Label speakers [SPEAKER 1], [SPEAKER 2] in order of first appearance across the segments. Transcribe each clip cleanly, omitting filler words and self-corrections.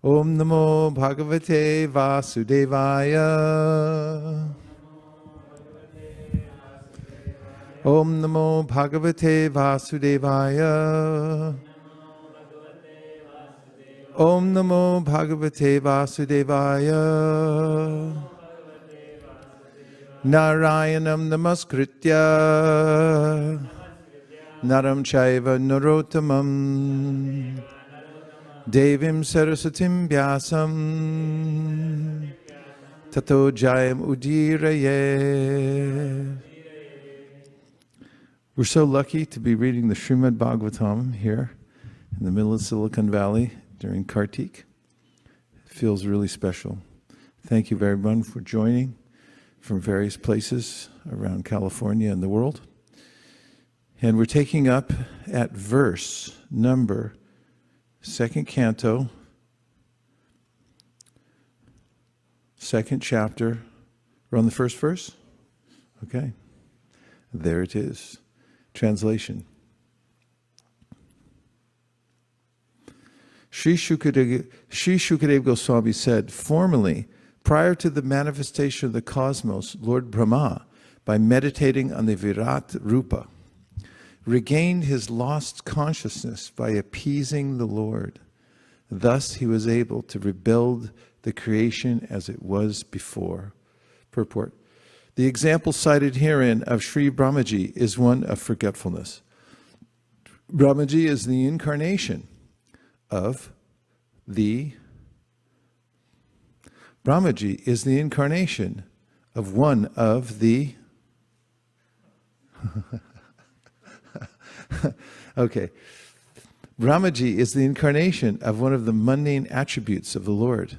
[SPEAKER 1] Om Namo Bhagavate Vasudevaya. Om Namo Bhagavate Vasudevaya. Om Namo Bhagavate Vasudevaya. Narayanam Namaskritya Naram Chaiva Narottamam Devim Sarasatim Vyasam Tato Jayam Udiraye. We're so lucky to be reading the Srimad Bhagavatam here in the middle of Silicon Valley during Kartik. It feels really special. Thank you very much for joining from various places around California and the world. And we're taking up at verse number, second canto, second chapter. We're on the first verse? Okay. There it is. Translation. Sri Shukadeva Goswami said, formerly, prior to the manifestation of the cosmos, Lord Brahma, by meditating on the Virat Rupa, regained his lost consciousness by appeasing the Lord. Thus he was able to rebuild the creation as it was before. Purport. The example cited herein of Sri Brahmaji is one of forgetfulness. Brahmaji is the incarnation of the Brahmaji is the incarnation of one of the okay. Brahmaji is the incarnation of one of the mundane attributes of the Lord.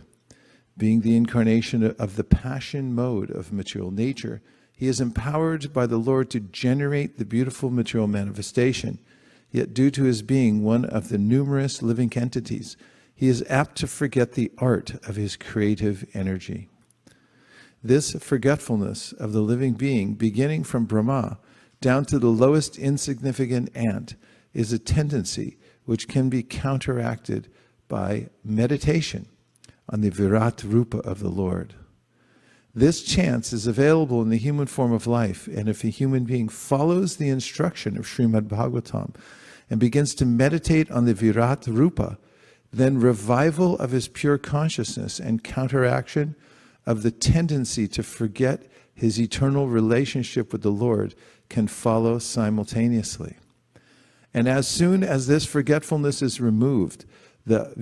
[SPEAKER 1] Being the incarnation of the passion mode of material nature, he is empowered by the Lord to generate the beautiful material manifestation. Yet due to his being one of the numerous living entities, he is apt to forget the art of his creative energy. This forgetfulness of the living being, beginning from Brahma down to the lowest insignificant ant, is a tendency which can be counteracted by meditation on the Virat Rupa of the Lord. This chance is available in the human form of life, and if a human being follows the instruction of Srimad Bhagavatam and begins to meditate on the Virat Rupa, then revival of his pure consciousness and counteraction of the tendency to forget his eternal relationship with the Lord can follow simultaneously. And as soon as this forgetfulness is removed, the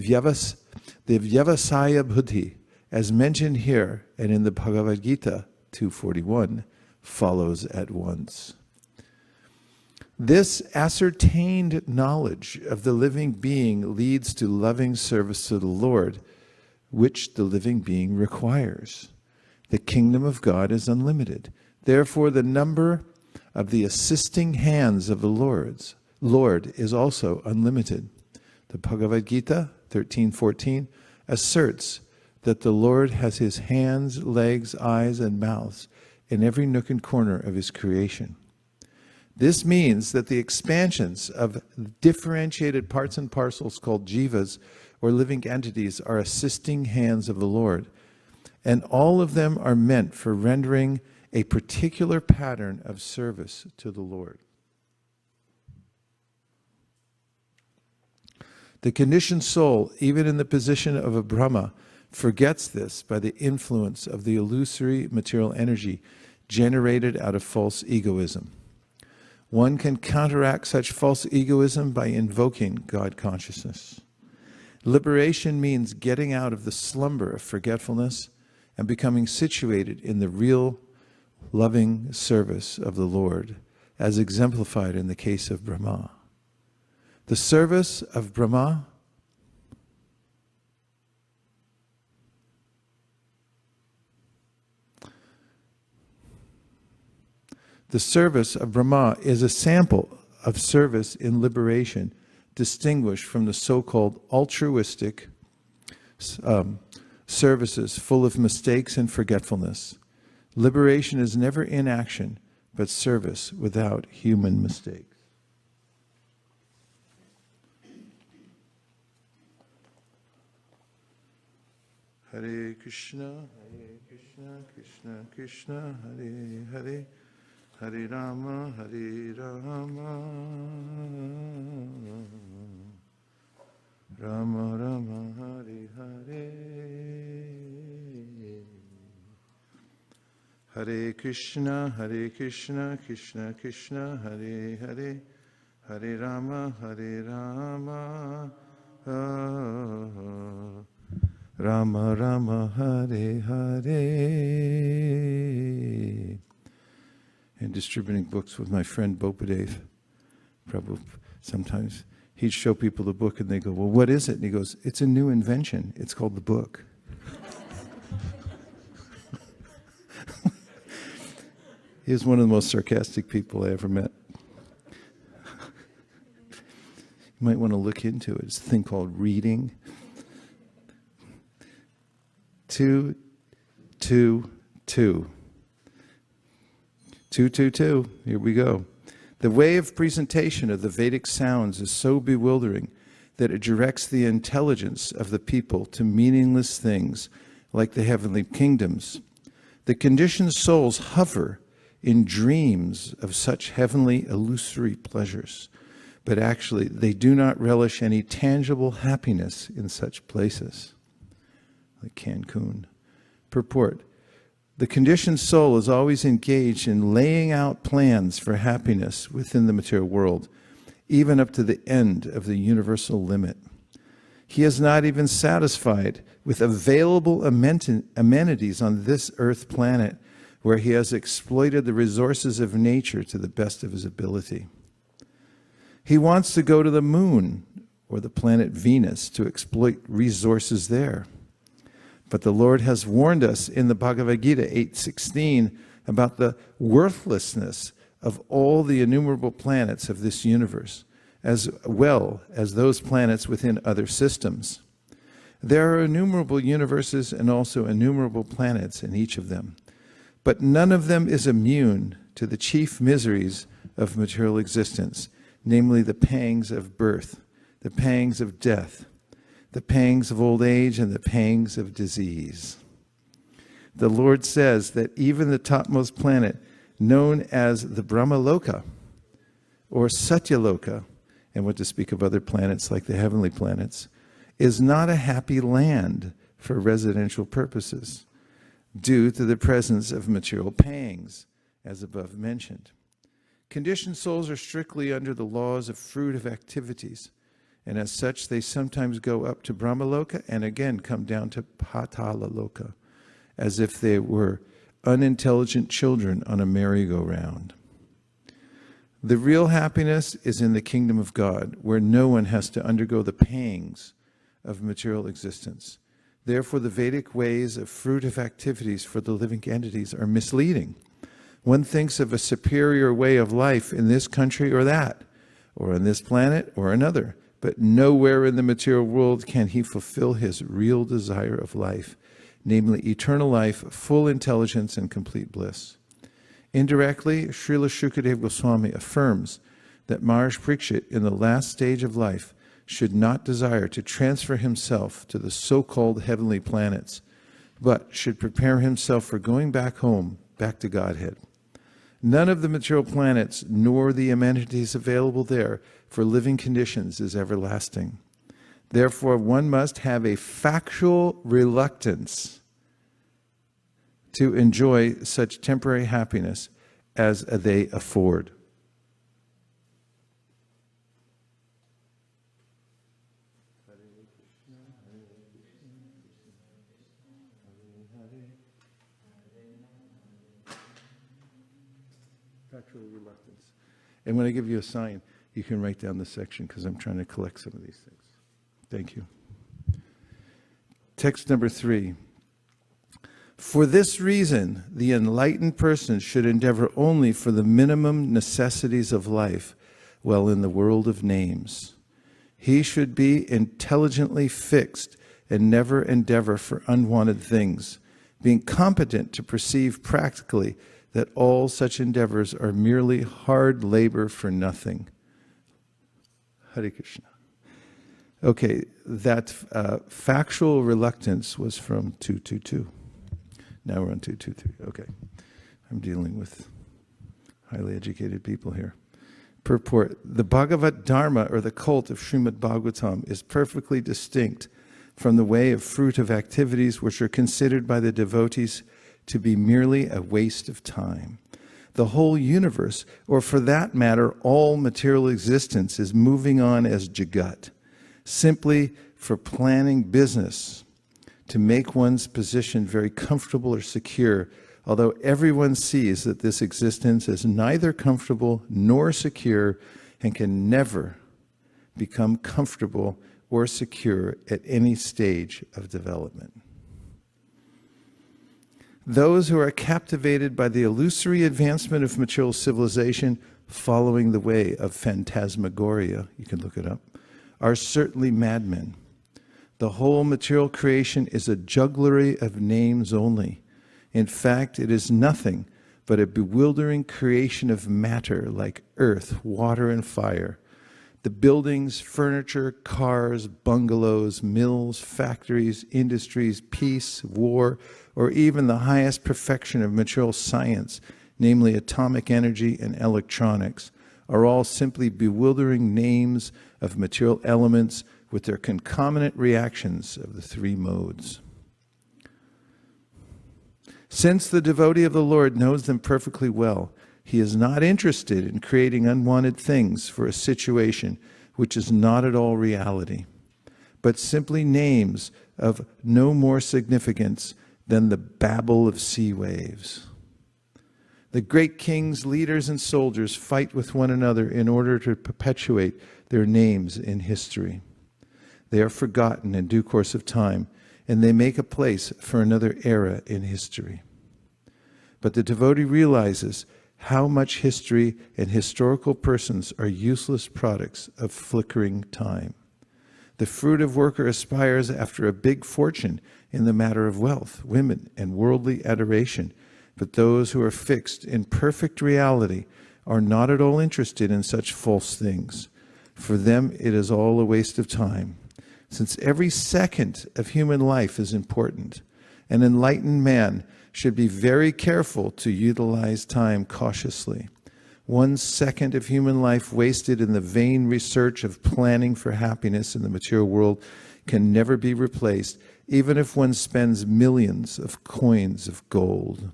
[SPEAKER 1] Vyavasaya Buddhi, as mentioned here and in the Bhagavad-Gita 241, follows at once. This ascertained knowledge of the living being leads to loving service to the Lord, which the living being requires. The kingdom of God is unlimited. Therefore, the number of the assisting hands of the Lord is also unlimited. The Bhagavad-Gita 13:14 asserts that the Lord has his hands, legs, eyes, and mouths in every nook and corner of his creation. This means that the expansions of differentiated parts and parcels called jivas, or living entities, are assisting hands of the Lord, and all of them are meant for rendering a particular pattern of service to the Lord. The conditioned soul, even in the position of a Brahma, forgets this by the influence of the illusory material energy generated out of false egoism. One can counteract such false egoism by invoking God consciousness. Liberation means getting out of the slumber of forgetfulness and becoming situated in the real loving service of the Lord, as exemplified in the case of Brahma. The service of Brahma is a sample of service in liberation, distinguished from the so-called altruistic services full of mistakes and forgetfulness. Liberation is never inaction, but service without human mistakes. Hare Krishna, Krishna Krishna, Hare Hare, Hare Rama, Rama Rama, Hare Hare. Hare Krishna, Krishna Krishna, Hare Hare, Hare Rama, Rama Rama, Hare Hare. And distributing books with my friend Bopadev Prabhu. Sometimes he'd show people the book and they go, well, what is it? And he goes, it's a new invention. It's called the book. He was one of the most sarcastic people I ever met. You might want to look into it. It's a thing called reading. 2, 2, 2. 2, 2, 2. Here we go. The way of presentation of the Vedic sounds is so bewildering that it directs the intelligence of the people to meaningless things like the heavenly kingdoms. The conditioned souls hover in dreams of such heavenly illusory pleasures, but actually they do not relish any tangible happiness in such places, like Cancun. Purport: the conditioned soul is always engaged in laying out plans for happiness within the material world, even up to the end of the universal limit. He is not even satisfied with available amenities on this earth planet, where he has exploited the resources of nature to the best of his ability. He wants to go to the moon or the planet Venus to exploit resources there. But the Lord has warned us in the Bhagavad-Gita 8:16 about the worthlessness of all the innumerable planets of this universe, as well as those planets within other systems. There are innumerable universes and also innumerable planets in each of them. But none of them is immune to the chief miseries of material existence, namely the pangs of birth, the pangs of death, the pangs of old age, and the pangs of disease. The Lord says that even the topmost planet, known as the Brahmaloka or Satyaloka, and what to speak of other planets like the heavenly planets, is not a happy land for residential purposes, due to the presence of material pangs, as above mentioned. Conditioned souls are strictly under the laws of fruitive activities, and as such they sometimes go up to Brahmaloka and again come down to Patalaloka, as if they were unintelligent children on a merry-go-round. The real happiness is in the kingdom of God, where no one has to undergo the pangs of material existence. Therefore, the Vedic ways of fruitive activities for the living entities are misleading. One thinks of a superior way of life in this country or that, or on this planet or another, but nowhere in the material world can he fulfill his real desire of life, namely eternal life, full intelligence, and complete bliss. Indirectly, Srila Shukadev Goswami affirms that Maharaj Parikshit, in the last stage of life, should not desire to transfer himself to the so-called heavenly planets, but should prepare himself for going back home, back to Godhead. None of the material planets, nor the amenities available there for living conditions, is everlasting. Therefore, one must have a factual reluctance to enjoy such temporary happiness as they afford. Factual reluctance. And when I give you a sign, you can write down the section, because I'm trying to collect some of these things. Thank you. Text number 3. For this reason, the enlightened person should endeavor only for the minimum necessities of life while in the world of names. He should be intelligently fixed and never endeavor for unwanted things, being competent to perceive practically that all such endeavors are merely hard labor for nothing. Hare Krishna. Okay, that factual reluctance was from 222. Now we're on 223. Okay. I'm dealing with highly educated people here. Purport. The Bhagavad Dharma, or the cult of Srimad Bhagavatam, is perfectly distinct from the way of fruit of activities which are considered by the devotees to be merely a waste of time. The whole universe, or for that matter, all material existence, is moving on as jagat, simply for planning business to make one's position very comfortable or secure, although everyone sees that this existence is neither comfortable nor secure and can never become comfortable or secure at any stage of development. Those who are captivated by the illusory advancement of material civilization following the way of phantasmagoria, you can look it up, are certainly madmen. The whole material creation is a jugglery of names only. In fact, it is nothing but a bewildering creation of matter like earth, water, and fire. The buildings, furniture, cars, bungalows, mills, factories, industries, peace, war, or even the highest perfection of material science, namely atomic energy and electronics, are all simply bewildering names of material elements with their concomitant reactions of the three modes. Since the devotee of the Lord knows them perfectly well, he is not interested in creating unwanted things for a situation which is not at all reality, but simply names of no more significance than the babble of sea waves. The great kings, leaders, and soldiers fight with one another in order to perpetuate their names in history. They are forgotten in due course of time, and they make a place for another era in history. But the devotee realizes how much history and historical persons are useless products of flickering time. The fruitive worker aspires after a big fortune in the matter of wealth, women, and worldly adoration, but those who are fixed in perfect reality are not at all interested in such false things. For them, it is all a waste of time. Since every second of human life is important, an enlightened man should be very careful to utilize time cautiously. 1 second of human life wasted in the vain research of planning for happiness in the material world can never be replaced, even if one spends millions of coins of gold.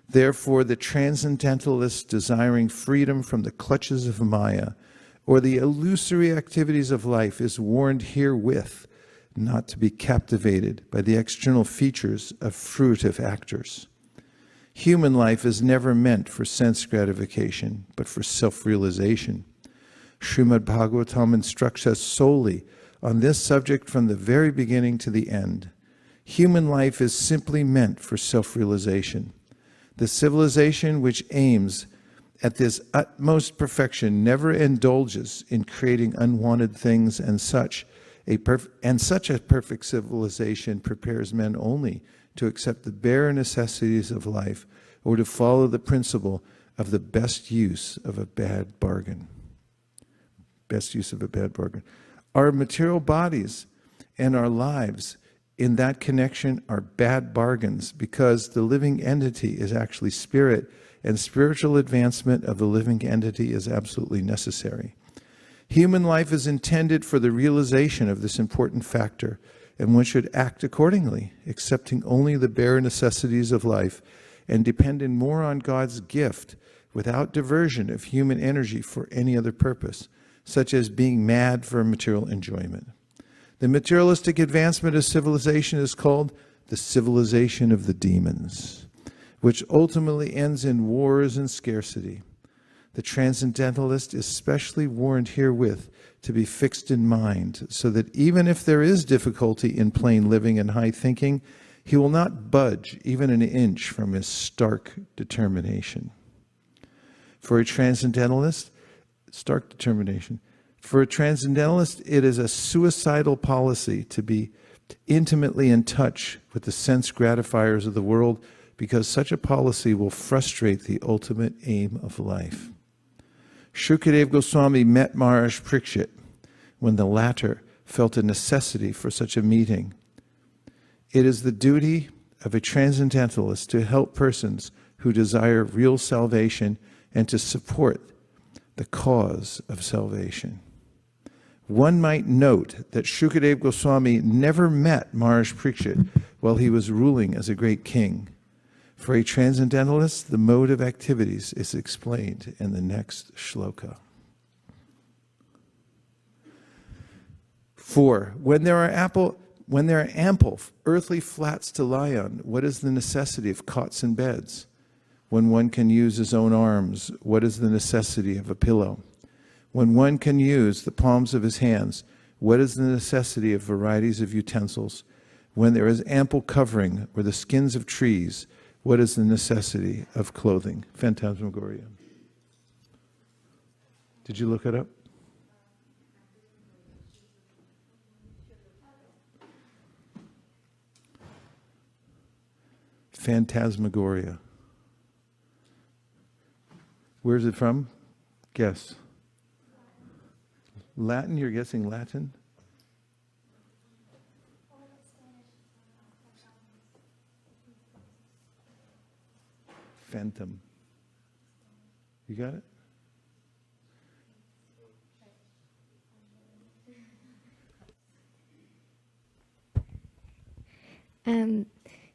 [SPEAKER 1] Therefore, the transcendentalist desiring freedom from the clutches of Maya or the illusory activities of life is warned herewith not to be captivated by the external features of fruitive actors. Human life is never meant for sense gratification, but for self-realization. Srimad Bhagavatam instructs us solely on this subject from the very beginning to the end. Human life is simply meant for self-realization. The civilization which aims at this utmost perfection never indulges in creating unwanted things, and such a perfect civilization prepares men only to accept the bare necessities of life or to follow the principle of the best use of a bad bargain. Best use of a bad bargain. Our material bodies and our lives in that connection are bad bargains because the living entity is actually spirit, and spiritual advancement of the living entity is absolutely necessary. Human life is intended for the realization of this important factor, and one should act accordingly, accepting only the bare necessities of life and depending more on God's gift without diversion of human energy for any other purpose, such as being mad for material enjoyment. The materialistic advancement of civilization is called the civilization of the demons, which ultimately ends in wars and scarcity. The transcendentalist is specially warned herewith to be fixed in mind, so that even if there is difficulty in plain living and high thinking, he will not budge even an inch from his stark determination. For a transcendentalist, stark determination. For a transcendentalist, it is a suicidal policy to be intimately in touch with the sense gratifiers of the world, because such a policy will frustrate the ultimate aim of life. Shukadeva Goswami met Maharaj Parikshit when the latter felt a necessity for such a meeting. It is the duty of a transcendentalist to help persons who desire real salvation and to support the cause of salvation. One might note that Shukadeva Goswami never met Maharaj Parikshit while he was ruling as a great king. For a transcendentalist, the mode of activities is explained in the next shloka. 4. When there are ample earthly flats to lie on, what is the necessity of cots and beds? When one can use his own arms, what is the necessity of a pillow? When one can use the palms of his hands, what is the necessity of varieties of utensils? When there is ample covering or the skins of trees, what is the necessity of clothing? Phantasmagoria. Did you look it up? Phantasmagoria. Where's it from? Guess. Latin? You're guessing Latin? Phantom. You got it?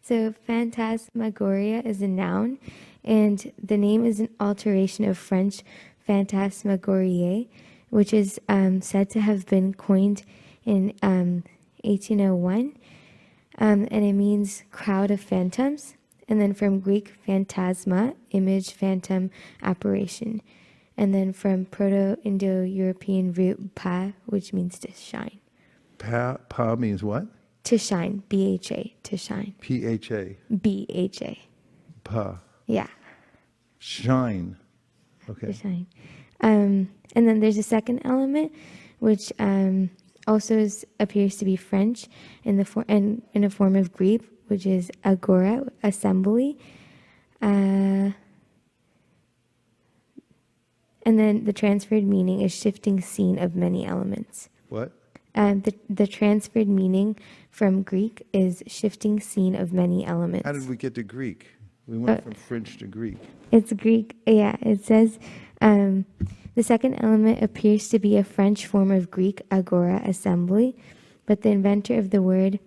[SPEAKER 2] So phantasmagoria is a noun, and the name is an alteration of French phantasmagorier, which is said to have been coined in 1801, and it means crowd of phantoms, and then from Greek phantasma, image, phantom, apparition, and then from Proto-Indo-European root pa, which means to shine.
[SPEAKER 1] Pa means what?
[SPEAKER 2] To shine, B-H-A, to shine.
[SPEAKER 1] P-H-A.
[SPEAKER 2] B-H-A.
[SPEAKER 1] Pa.
[SPEAKER 2] Yeah.
[SPEAKER 1] Shine. Okay.
[SPEAKER 2] To shine. And then there's a second element, which also appears to be French in a form of Greek, which is agora, assembly. And then the transferred meaning is shifting scene of many elements.
[SPEAKER 1] What?
[SPEAKER 2] The transferred meaning from Greek is shifting scene of many elements.
[SPEAKER 1] How did we get to Greek? We went from French to Greek.
[SPEAKER 2] It's Greek, yeah. It says the second element appears to be a French form of Greek, agora, assembly, but the inventor of the word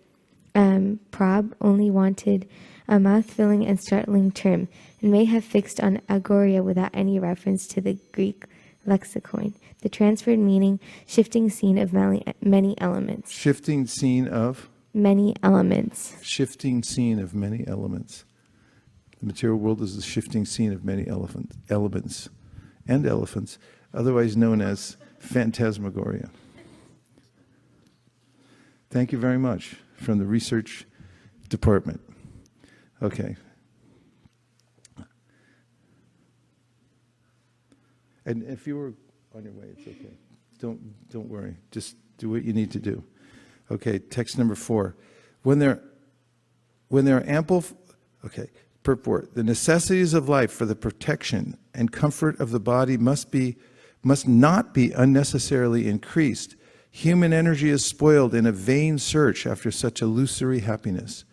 [SPEAKER 2] prob only wanted a mouth-filling and startling term, and may have fixed on agoria without any reference to the Greek lexicon. The transferred meaning, shifting scene of many elements.
[SPEAKER 1] Shifting scene of?
[SPEAKER 2] Many elements.
[SPEAKER 1] Shifting scene of many elements. The material world is the shifting scene of many elements and elephants, otherwise known as phantasmagoria. Thank you very much from the research department. Okay. And if you were on your way, it's okay. Don't worry. Just do what you need to do. Okay, text number 4. When there are ample, purport. The necessities of life for the protection and comfort of the body must not be unnecessarily increased. Human energy is spoiled in a vain search after such illusory happiness.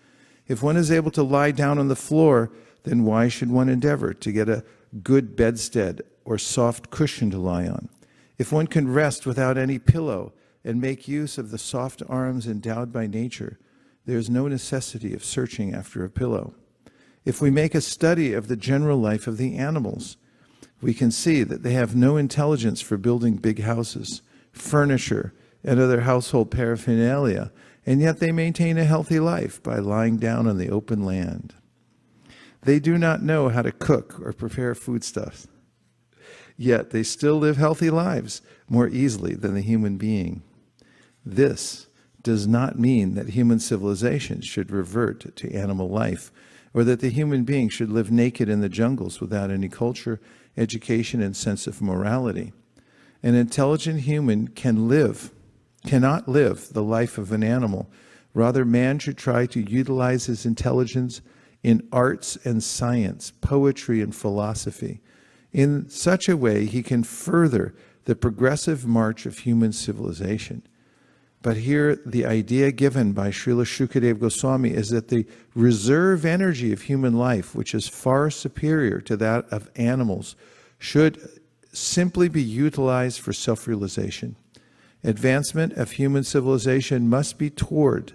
[SPEAKER 1] If one is able to lie down on the floor, then why should one endeavor to get a good bedstead or soft cushion to lie on? If one can rest without any pillow and make use of the soft arms endowed by nature, there is no necessity of searching after a pillow. If we make a study of the general life of the animals, we can see that they have no intelligence for building big houses, furniture, and other household paraphernalia, and yet they maintain a healthy life by lying down on the open land. They do not know how to cook or prepare foodstuffs, yet they still live healthy lives more easily than the human being. This does not mean that human civilization should revert to animal life, or that the human being should live naked in the jungles without any culture, education, and sense of morality. An intelligent human cannot live the life of an animal. Rather, man should try to utilize his intelligence in arts and science, poetry and philosophy. In such a way, he can further the progressive march of human civilization. But here, the idea given by Srila Shukadeva Goswami is that the reserve energy of human life, which is far superior to that of animals, should simply be utilized for self-realization. Advancement of human civilization must be towards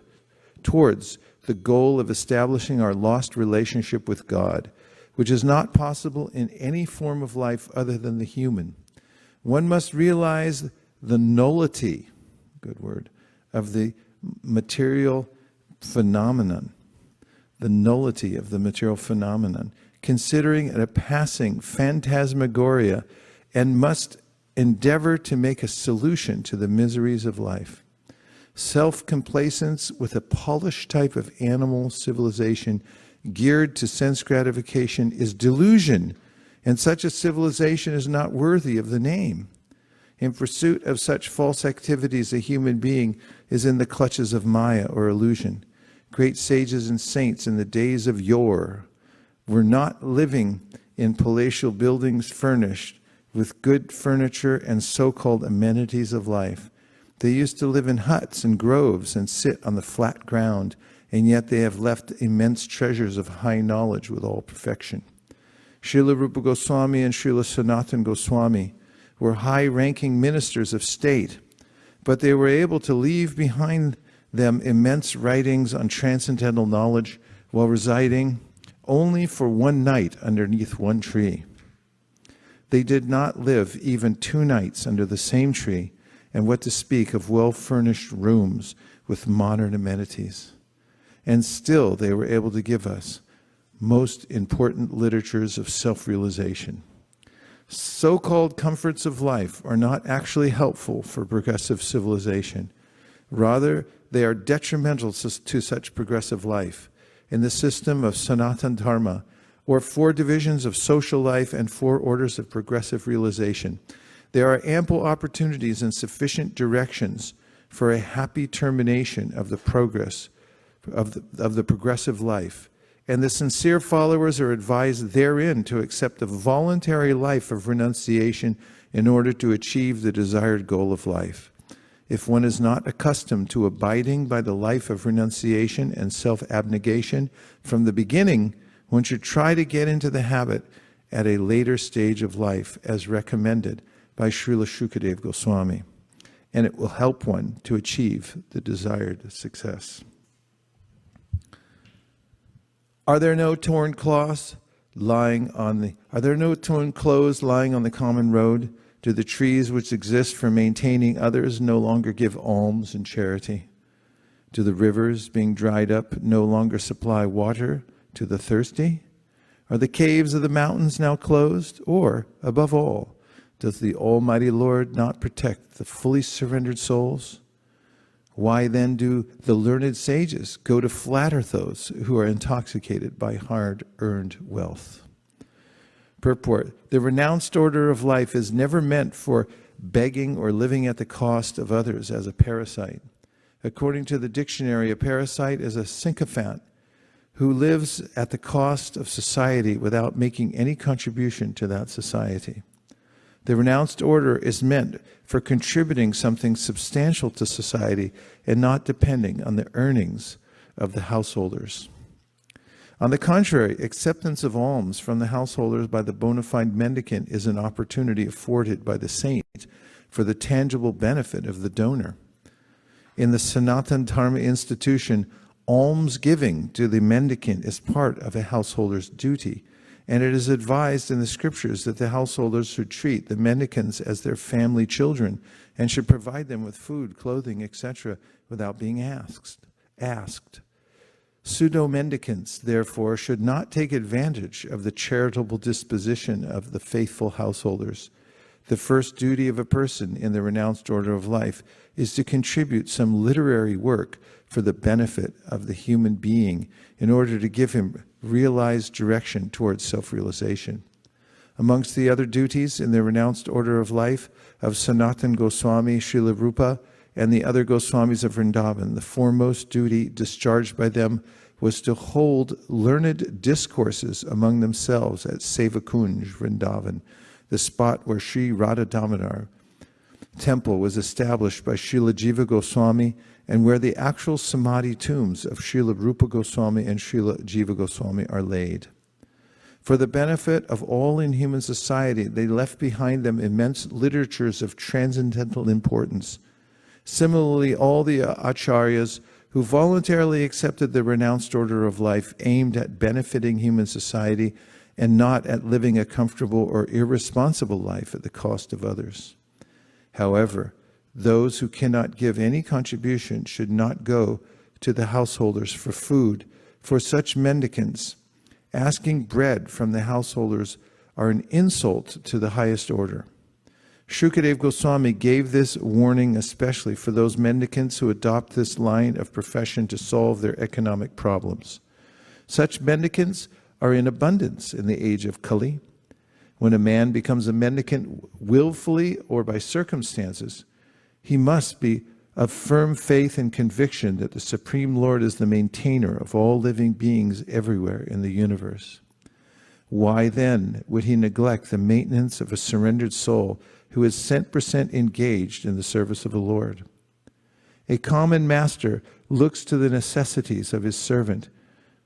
[SPEAKER 1] the goal of establishing our lost relationship with God, which is not possible in any form of life other than the human. One must realize the nullity, good word, of the material phenomenon, the nullity of the material phenomenon, considering it a passing phantasmagoria, and must endeavor to make a solution to the miseries of life. Self-complacence with a polished type of animal civilization geared to sense gratification is delusion, and such a civilization is not worthy of the name. In pursuit of such false activities, a human being is in the clutches of Maya or illusion. Great sages and saints in the days of yore were not living in palatial buildings furnished with good furniture and so-called amenities of life. They used to live in huts and groves and sit on the flat ground, and yet they have left immense treasures of high knowledge with all perfection. Srila Rupa Goswami and Srila Sanatana Goswami were high-ranking ministers of state, but they were able to leave behind them immense writings on transcendental knowledge while residing only for one night underneath one tree. They did not live even 2 nights under the same tree, and what to speak of well-furnished rooms with modern amenities. And still they were able to give us most important literatures of self-realization. So-called comforts of life are not actually helpful for progressive civilization. Rather, they are detrimental to such progressive life. In the system of Sanatana Dharma, or 4 divisions of social life and 4 orders of progressive realization, there are ample opportunities and sufficient directions for a happy termination of the progress of the progressive life. And the sincere followers are advised therein to accept a voluntary life of renunciation in order to achieve the desired goal of life. If one is not accustomed to abiding by the life of renunciation and self-abnegation from the beginning, one should try to get into the habit at a later stage of life, as recommended by Srila Shukadeva Goswami, and it will help one to achieve the desired success. Are there no torn clothes lying on the common road? Do the trees which exist for maintaining others no longer give alms and charity? Do the rivers, being dried up, no longer supply water to the thirsty? Are the caves of the mountains now closed? Or, above all, does the Almighty Lord not protect the fully surrendered souls? Why then do the learned sages go to flatter those who are intoxicated by hard-earned wealth? Purport: the renounced order of life is never meant for begging or living at the cost of others as a parasite. According to the dictionary, a parasite is a sycophant who lives at the cost of society without making any contribution to that society. The renounced order is meant for contributing something substantial to society and not depending on the earnings of the householders. On the contrary, acceptance of alms from the householders by the bona fide mendicant is an opportunity afforded by the saint for the tangible benefit of the donor. In the Sanatana Dharma institution, almsgiving to the mendicant is part of a householder's duty, and it is advised in the scriptures that the householders should treat the mendicants as their family children and should provide them with food, clothing, etc., without being asked. Pseudo-mendicants, therefore, should not take advantage of the charitable disposition of the faithful householders. The first duty of a person in the renounced order of life is to contribute some literary work for the benefit of the human being in order to give him realized direction towards self-realization. Amongst the other duties in the renounced order of life of Sanatana Goswami, Srila Rupa, and the other Goswamis of Vrindavan, the foremost duty discharged by them was to hold learned discourses among themselves at Sevakunj, Vrindavan, the spot where Sri Radha Damodar temple was established by Srila Jiva Goswami, and where the actual Samadhi tombs of Srila Rupa Goswami and Srila Jiva Goswami are laid. For the benefit of all in human society, they left behind them immense literatures of transcendental importance. Similarly, all the acharyas who voluntarily accepted the renounced order of life aimed at benefiting human society and not at living a comfortable or irresponsible life at the cost of others. However, those who cannot give any contribution should not go to the householders for food, for such mendicants asking bread from the householders are an insult to the highest order. Shukadeva Goswami gave this warning especially for those mendicants who adopt this line of profession to solve their economic problems. Such mendicants are in abundance in the age of Kali. When a man becomes a mendicant willfully or by circumstances, he must be of firm faith and conviction that the Supreme Lord is the maintainer of all living beings everywhere in the universe. Why then would he neglect the maintenance of a surrendered soul who is 100% engaged in the service of the Lord? A common master looks to the necessities of his servant,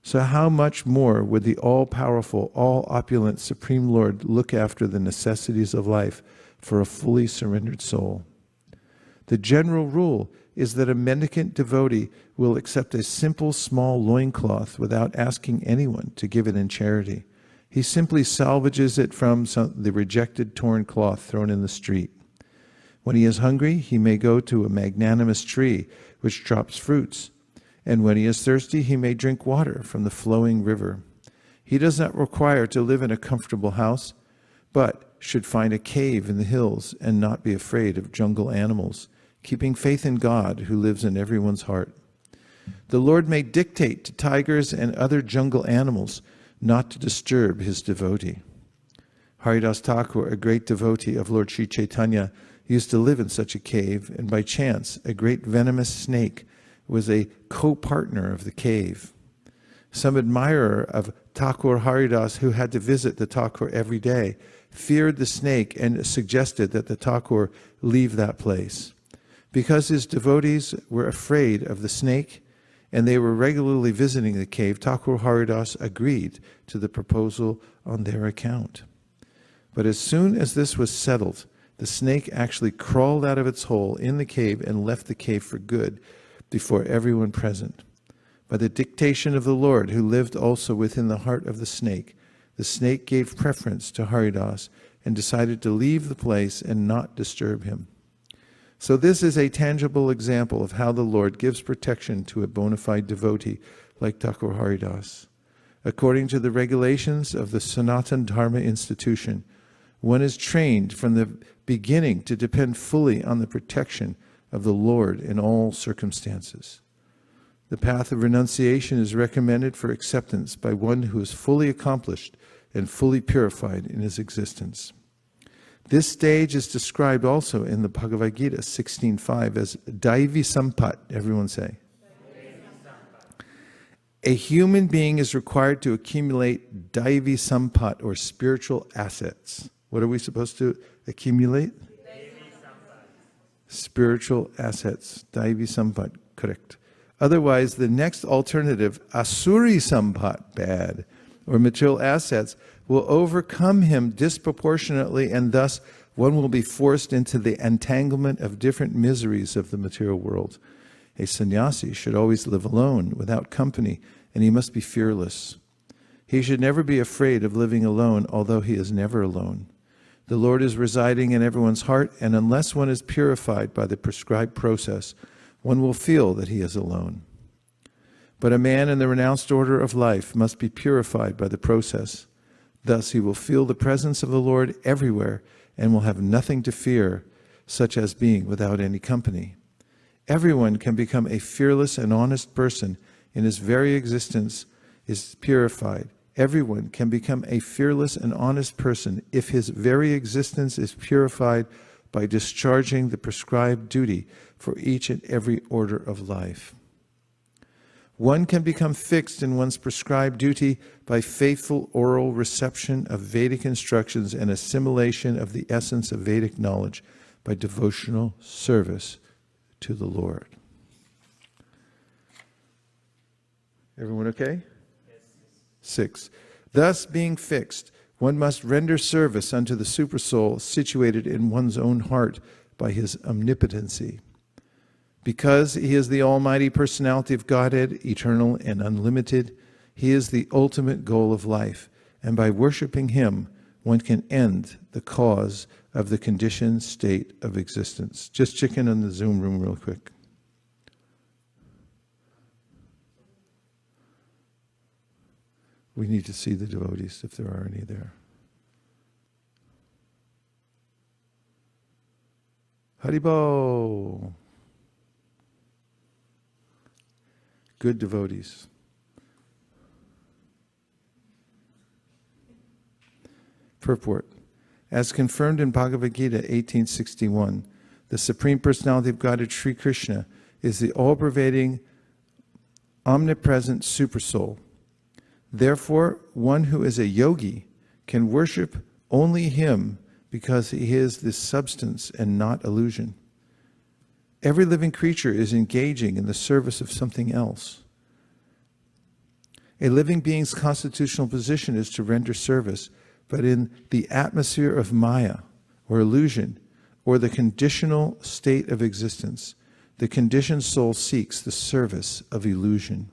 [SPEAKER 1] so how much more would the all-powerful, all-opulent Supreme Lord look after the necessities of life for a fully surrendered soul? The general rule is that a mendicant devotee will accept a simple small loincloth without asking anyone to give it in charity. He simply salvages it from the rejected torn cloth thrown in the street. When he is hungry, he may go to a magnanimous tree which drops fruits, and when he is thirsty, he may drink water from the flowing river. He does not require to live in a comfortable house, but should find a cave in the hills and not be afraid of jungle animals, keeping faith in God who lives in everyone's heart. The Lord may dictate to tigers and other jungle animals not to disturb his devotee. Haridas Thakur, a great devotee of Lord Sri Chaitanya, used to live in such a cave, and by chance a great venomous snake was a co-partner of the cave. Some admirer of Thakur Haridas, who had to visit the Thakur every day, feared the snake and suggested that the Thakur leave that place. Because his devotees were afraid of the snake and they were regularly visiting the cave, Thakur Haridas agreed to the proposal on their account. But as soon as this was settled, the snake actually crawled out of its hole in the cave and left the cave for good before everyone present. By the dictation of the Lord, who lived also within the heart of the snake gave preference to Haridas and decided to leave the place and not disturb him. So this is a tangible example of how the Lord gives protection to a bona fide devotee like Thakur Haridas. According to the regulations of the Sanatana Dharma institution, one is trained from the beginning to depend fully on the protection of the Lord in all circumstances. The path of renunciation is recommended for acceptance by one who is fully accomplished and fully purified in his existence. This stage is described also in the Bhagavad-Gita 16.5 as Daivi Sampat. Everyone say. A human being is required to accumulate Daivi Sampat, or spiritual assets. What are we supposed to accumulate? Spiritual assets. Daivi Sampat, correct. Otherwise, the next alternative, Asuri Sampat, bad, or material assets, will overcome him disproportionately, and thus one will be forced into the entanglement of different miseries of the material world. A sannyasi should always live alone, without company, and he must be fearless. He should never be afraid of living alone, although he is never alone. The Lord is residing in everyone's heart, and unless one is purified by the prescribed process, one will feel that he is alone. But a man in the renounced order of life must be purified by the process. Thus he will feel the presence of the Lord everywhere and will have nothing to fear, such as being without any company. Everyone can become a fearless and honest person in his very existence is purified. Everyone can become a fearless and honest person if his very existence is purified by discharging the prescribed duty for each and every order of life. One can become fixed in one's prescribed duty by faithful oral reception of Vedic instructions and assimilation of the essence of Vedic knowledge by devotional service to the Lord. Everyone okay? 6. Thus, being fixed, one must render service unto the supersoul situated in one's own heart by his omnipotency. Because he is the almighty personality of Godhead, eternal and unlimited, he is the ultimate goal of life, and by worshiping him, one can end the cause of the conditioned state of existence. Just check in on the Zoom room real quick. We need to see the devotees, if there are any there. Haribo! Good devotees. Purport. As confirmed in Bhagavad-Gita 1861, the Supreme Personality of Godhead, Sri Krishna, is the all-pervading, omnipresent Supersoul. Therefore, one who is a yogi can worship only him because he is the substance and not illusion. Every living creature is engaging in the service of something else. A living being's constitutional position is to render service, but in the atmosphere of Maya, or illusion, or the conditional state of existence, the conditioned soul seeks the service of illusion.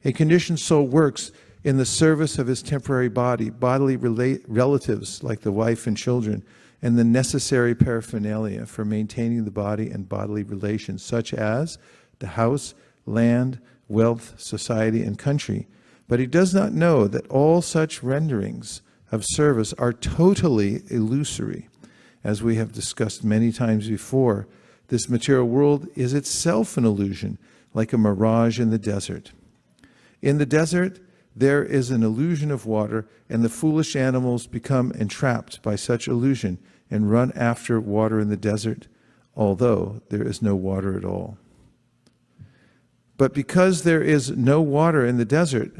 [SPEAKER 1] A conditioned soul works in the service of his temporary body, bodily relatives like the wife and children, and the necessary paraphernalia for maintaining the body and bodily relations, such as the house, land, wealth, society, and country. But he does not know that all such renderings of service are totally illusory. As we have discussed many times before, this material world is itself an illusion, like a mirage in the desert. In the desert, there is an illusion of water, and the foolish animals become entrapped by such illusion and run after water in the desert, although there is no water at all. But because there is no water in the desert,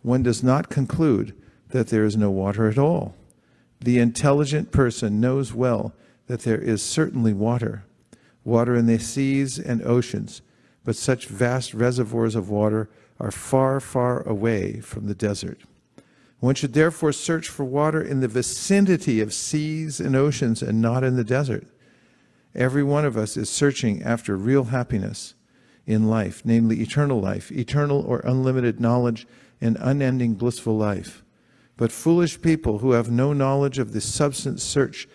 [SPEAKER 1] one does not conclude that there is no water at all. The intelligent person knows well that there is certainly water in the seas and oceans, but such vast reservoirs of water are far, far away from the desert. One should therefore search for water in the vicinity of seas and oceans and not in the desert. Every one of us is searching after real happiness in life, namely eternal life, eternal or unlimited knowledge, and unending blissful life. But foolish people who have no knowledge of the substance search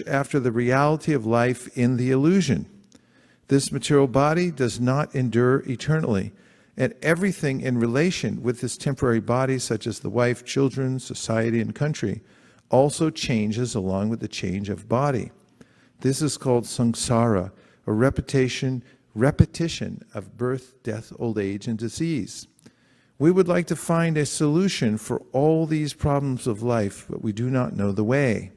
[SPEAKER 1] after the reality of life in the illusion. This material body does not endure eternally, and everything in relation with this temporary body, such as the wife, children, society, and country, also changes along with the change of body. This is called samsara, a repetition of birth, death, old age, and disease. We would like to find a solution for all these problems of life, but we do not know the way.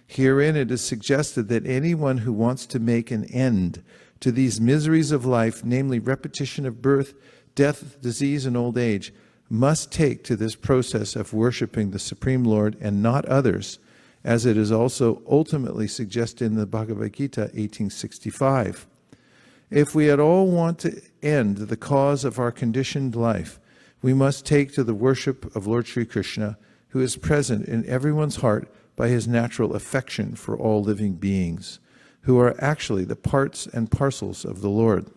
[SPEAKER 1] Herein it is suggested that anyone who wants to make an end to these miseries of life, namely repetition of birth, death, disease, and old age, must take to this process of worshiping the Supreme Lord and not others, as it is also ultimately suggested in the Bhagavad-Gita 1865. If we at all want to end the cause of our conditioned life, we must take to the worship of Lord Sri Krishna, who is present in everyone's heart by his natural affection for all living beings, who are actually the parts and parcels of the Lord.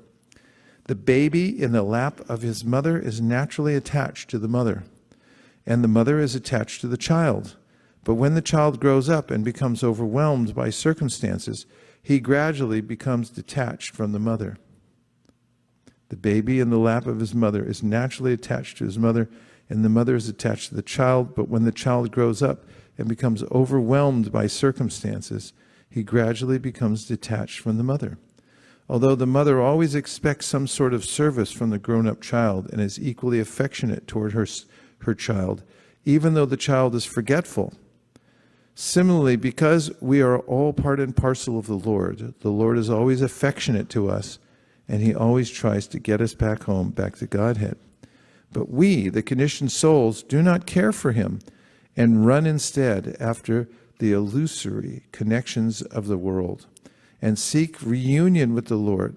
[SPEAKER 1] The baby in the lap of his mother is naturally attached to the mother, and the mother is attached to the child. But when the child grows up and becomes overwhelmed by circumstances, he gradually becomes detached from the mother. The baby in the lap of his mother is naturally attached to his mother, and the mother is attached to the child. But when the child grows up and becomes overwhelmed by circumstances, he gradually becomes detached from the mother. Although the mother always expects some sort of service from the grown-up child and is equally affectionate toward her child, even though the child is forgetful. Similarly, because we are all part and parcel of the Lord is always affectionate to us, and he always tries to get us back home, back to Godhead. But we, the conditioned souls, do not care for him and run instead after the illusory connections of the world and seek reunion with the Lord.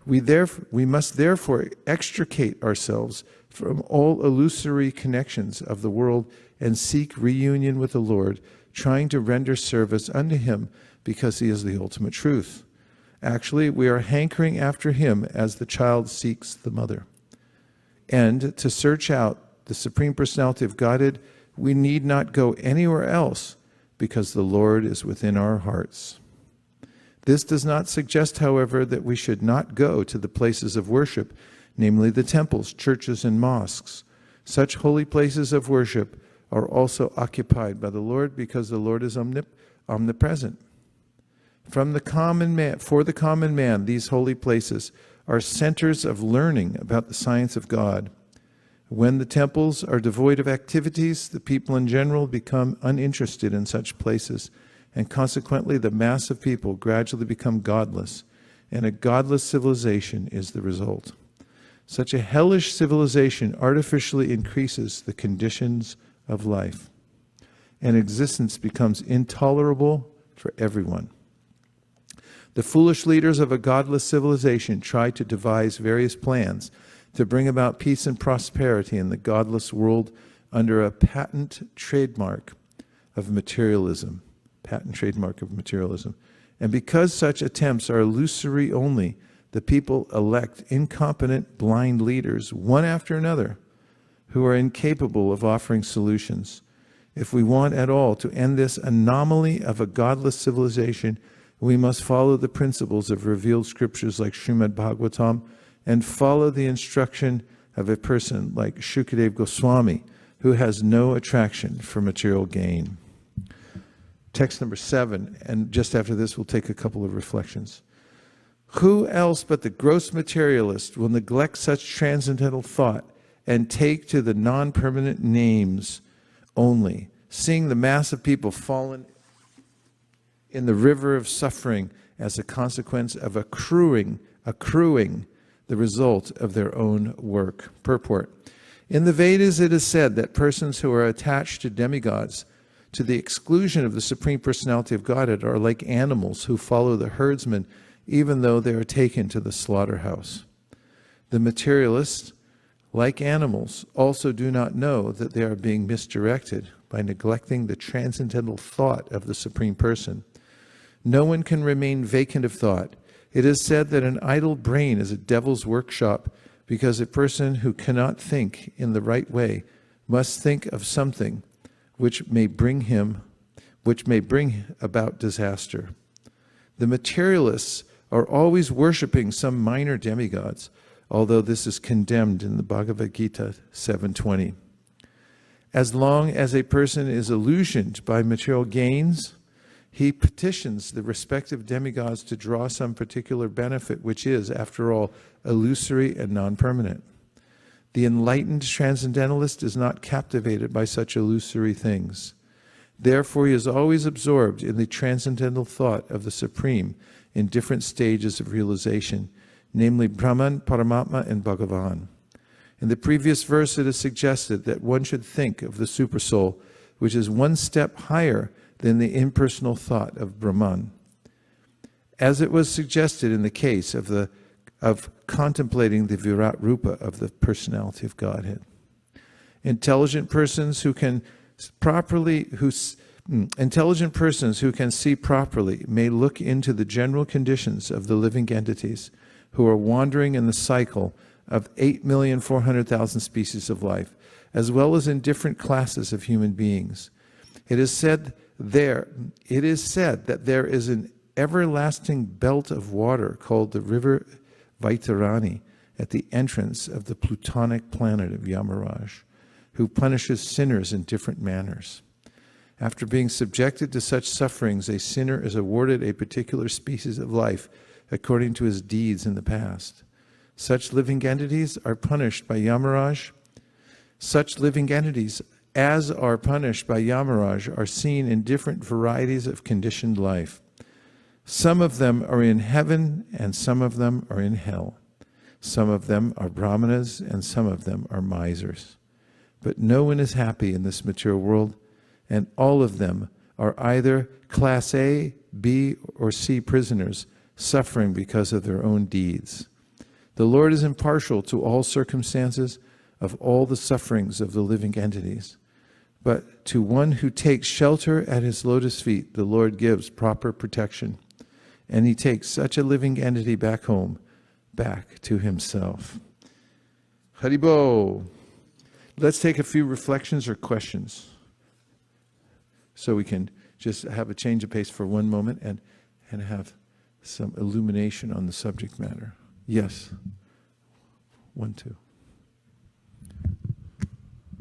[SPEAKER 1] We must therefore extricate ourselves from all illusory connections of the world and seek reunion with the Lord, trying to render service unto him because he is the ultimate truth. Actually, we are hankering after him as the child seeks the mother. And to search out the Supreme Personality of Godhead, we need not go anywhere else because the Lord is within our hearts. This does not suggest, however, that we should not go to the places of worship, namely the temples, churches, and mosques. Such holy places of worship are also occupied by the Lord because the Lord is omnipresent. For the common man, these holy places are centers of learning about the science of God. When the temples are devoid of activities, the people in general become uninterested in such places, and consequently the mass of people gradually become godless, and a godless civilization is the result. Such a hellish civilization artificially increases the conditions of life, and existence becomes intolerable for everyone. The foolish leaders of a godless civilization try to devise various plans to bring about peace and prosperity in the godless world under a patent trademark of materialism. And because such attempts are illusory only, the people elect incompetent, blind leaders, one after another, who are incapable of offering solutions. If we want at all to end this anomaly of a godless civilization, we must follow the principles of revealed scriptures like Srimad Bhagavatam and follow the instruction of a person like Shukadeva Goswami, who has no attraction for material gain. Text number 7, and just after this we'll take a couple of reflections. Who else but the gross materialist will neglect such transcendental thought and take to the non-permanent names only, seeing the mass of people fallen in the river of suffering as a consequence of accruing the result of their own work. Purport. In the Vedas it is said that persons who are attached to demigods to the exclusion of the Supreme Personality of Godhead are like animals who follow the herdsman even though they are taken to the slaughterhouse. The materialists, like animals, also do not know that they are being misdirected by neglecting the transcendental thought of the Supreme Person. No one can remain vacant of thought. It is said that an idle brain is a devil's workshop because a person who cannot think in the right way must think of something which may bring about disaster. The materialists are always worshiping some minor demigods, although this is condemned in the Bhagavad-Gita 7:20. As long as a person is illusioned by material gains, he petitions the respective demigods to draw some particular benefit, which is, after all, illusory and non-permanent. The enlightened transcendentalist is not captivated by such illusory things. Therefore, he is always absorbed in the transcendental thought of the Supreme in different stages of realization, namely Brahman, Paramatma, and Bhagavan. In the previous verse, it is suggested that one should think of the Supersoul, which is one step higher than the impersonal thought of Brahman, as it was suggested in the case of contemplating the Virat Rupa of the Personality of Godhead. Intelligent persons who can see properly may look into the general conditions of the living entities who are wandering in the cycle of 8,400,000 species of life, as well as in different classes of human beings. It is said that there is an everlasting belt of water called the river Vaitarani at the entrance of the plutonic planet of Yamaraj, who punishes sinners in different manners. After being subjected to such sufferings, a sinner is awarded a particular species of life according to his deeds in the past. Such living entities are punished by Yamaraj. Such living entities as are punished by Yamaraj are seen in different varieties of conditioned life. Some of them are in heaven and some of them are in hell. Some of them are brahmanas and some of them are misers. But no one is happy in this material world, and all of them are either class A, B, or C prisoners suffering because of their own deeds. The Lord is impartial to all circumstances of all the sufferings of the living entities. But to one who takes shelter at his lotus feet, the Lord gives proper protection. And he takes such a living entity back home, back to himself. Haribo. Let's take a few reflections or questions. So we can just have a change of pace for one moment and have some illumination on the subject matter. Yes. 1, 2.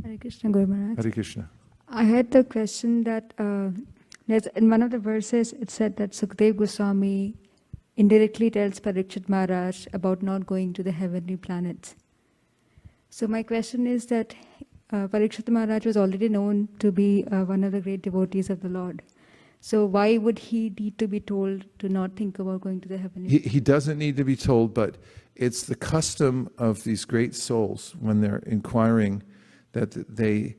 [SPEAKER 3] Hare Krishna, Guru Maharaj.
[SPEAKER 1] Hare Krishna.
[SPEAKER 3] I had the question that in one of the verses it said that Sukadeva Goswami indirectly tells Parikshit Maharaj about not going to the heavenly planets. So my question is that Parikshit Maharaj was already known to be one of the great devotees of the Lord. So why would he need to be told to not think about going to the heavenly planets?
[SPEAKER 1] He doesn't need to be told, but it's the custom of these great souls when they're inquiring that they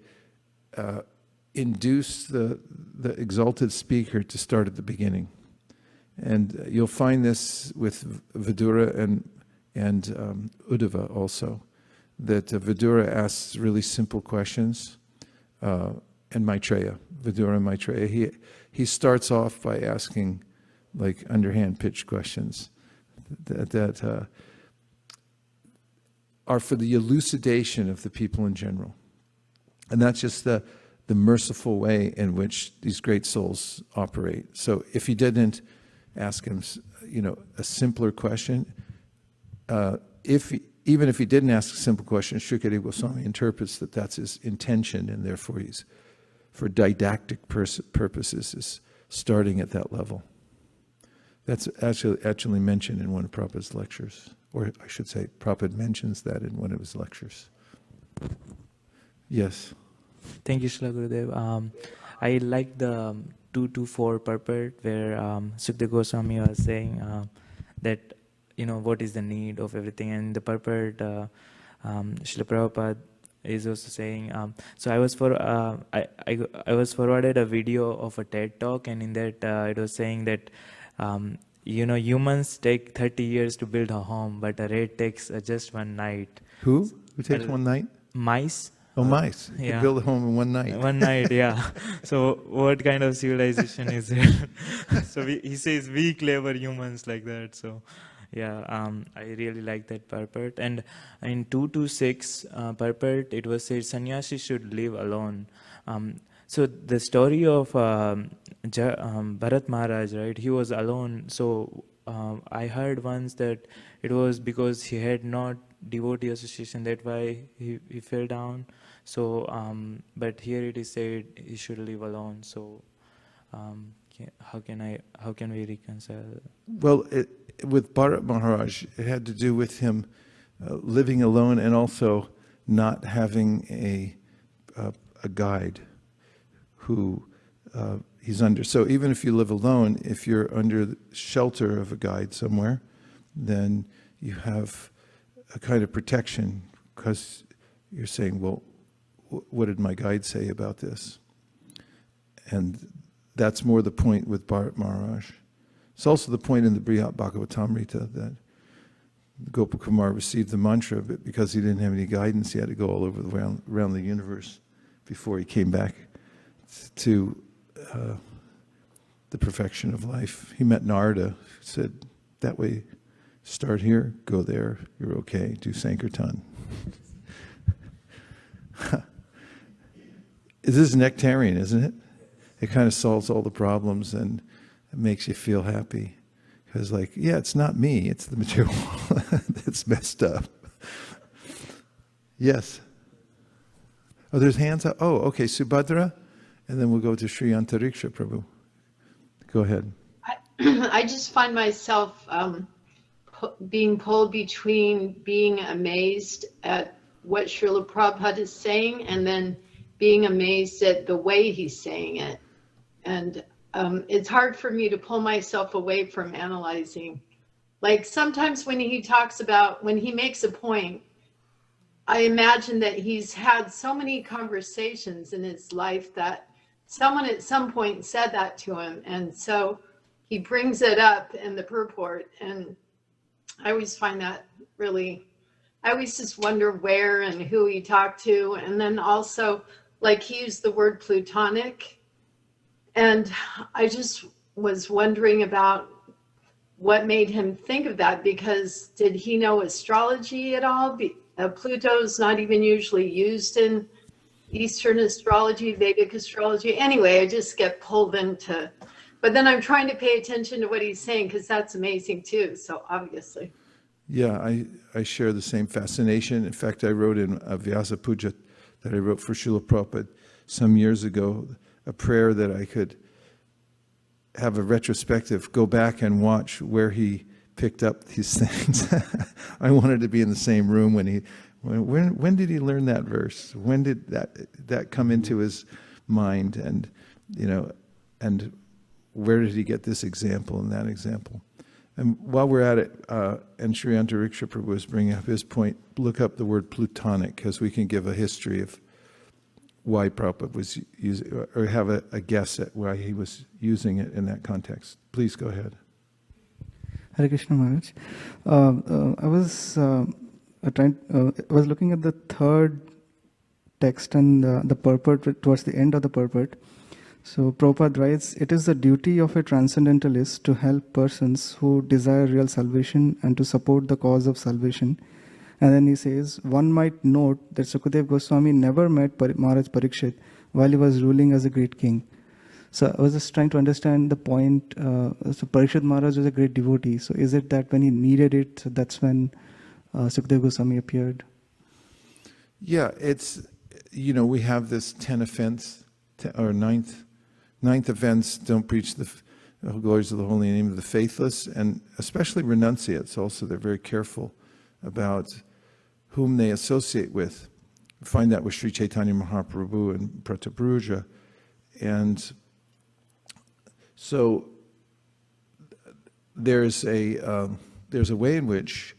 [SPEAKER 1] induce the exalted speaker to start at the beginning. And you'll find this with Vidura and Uddhava also, that Vidura asks really simple questions, and Maitreya, Vidura and Maitreya. He starts off by asking like underhand pitched questions that are for the elucidation of the people in general. And that's just the merciful way in which these great souls operate. So if he didn't ask him, a simpler question, even if he didn't ask a simple question, Shukadeva Goswami interprets that that's his intention, and therefore he's, for didactic purposes, is starting at that level. That's actually mentioned in one of Prabhupada's lectures, or I should say, Prabhupada mentions that in one of his lectures. Yes.
[SPEAKER 4] Thank you, Srila Gurudev. I like the 224 purport where Sukadeva Goswami was saying that, what is the need of everything. And the purport, Srila Prabhupada is also saying, so I was forwarded a video of a TED talk, and in that it was saying that, humans take 30 years to build a home, but a rat takes just one night.
[SPEAKER 1] Who takes one night?
[SPEAKER 4] Mice.
[SPEAKER 1] Oh, mice. You
[SPEAKER 4] Yeah.
[SPEAKER 1] can build a home in one night.
[SPEAKER 4] One night, yeah. So what kind of civilization is it? So he says we clever humans like that. So yeah, I really like that purport. And in 226 purport, it was said sannyasi should live alone. So the story of Bharat Maharaj, right? He was alone. So I heard once that it was because he had not devotee association, that why he fell down. So but here it is said he should live alone. So how can we reconcile?
[SPEAKER 1] Well, with Bharat Maharaj, it had to do with him living alone and also not having a guide who he's under. So even if you live alone, if you're under the shelter of a guide somewhere, then you have a kind of protection, because you're saying, well, what did my guide say about this? And that's more the point with Bharat Maharaj. It's also the point in the Brihat Bhagavatamrita that Gopakumar received the mantra, but because he didn't have any guidance, he had to go all over around the universe before he came back to the perfection of life. He met Narada, who said, that way, start here, go there, you're okay, do Sankirtan. This is nectarian, isn't it? It kind of solves all the problems and it makes you feel happy. Because it's not me, it's the material that's messed up. Yes. Oh, there's hands up. Oh, okay, Subhadra. And then we'll go to Sri Antariksha Prabhu. Go ahead.
[SPEAKER 5] I just find myself being pulled between being amazed at what Srila Prabhupada is saying and then being amazed at the way he's saying it. And it's hard for me to pull myself away from analyzing. Like sometimes when he makes a point, I imagine that he's had so many conversations in his life that someone at some point said that to him. And so he brings it up in the purport. And I always find that really, I always just wonder where and who he talked to. And then also, like, he used the word plutonic. And I just was wondering about what made him think of that, because did he know astrology at all? Pluto's not even usually used in Eastern astrology, Vedic astrology. Anyway, I just get pulled into, but then I'm trying to pay attention to what he's saying, because that's amazing too, so obviously.
[SPEAKER 1] Yeah, I share the same fascination. In fact, I wrote in a Vyasa Puja that I wrote for Srila Prabhupada some years ago, a prayer that I could have a retrospective, go back and watch where he picked up these things. I wanted to be in the same room when did he learn that verse? When did that come into his mind? And, and where did he get this example and that example? And while we're at it, and Sri Antariksha Prabhu was bringing up his point, look up the word plutonic, because we can give a history of why Prabhupada was using, or have a guess at why he was using it in that context. Please go ahead.
[SPEAKER 6] Hare Krishna Maharaj. I was looking at the third text and the purport towards the end of the purport. So Prabhupada writes, "It is the duty of a transcendentalist to help persons who desire real salvation and to support the cause of salvation." And then he says, one might note that Sukadeva Goswami never met Maharaj Parikshit while he was ruling as a great king. So I was just trying to understand the point. So Parikshit Maharaj was a great devotee. So is it that when he needed it, so that's when Sukadeva Goswami appeared?
[SPEAKER 1] Yeah, it's, we have this 10 offense, or ninth offense, don't preach the glories of the holy name of the faithless, and especially renunciates also. They're very careful about whom they associate with. We find that with Sri Chaitanya Mahaprabhu and Prataparuja. And so there's a way in which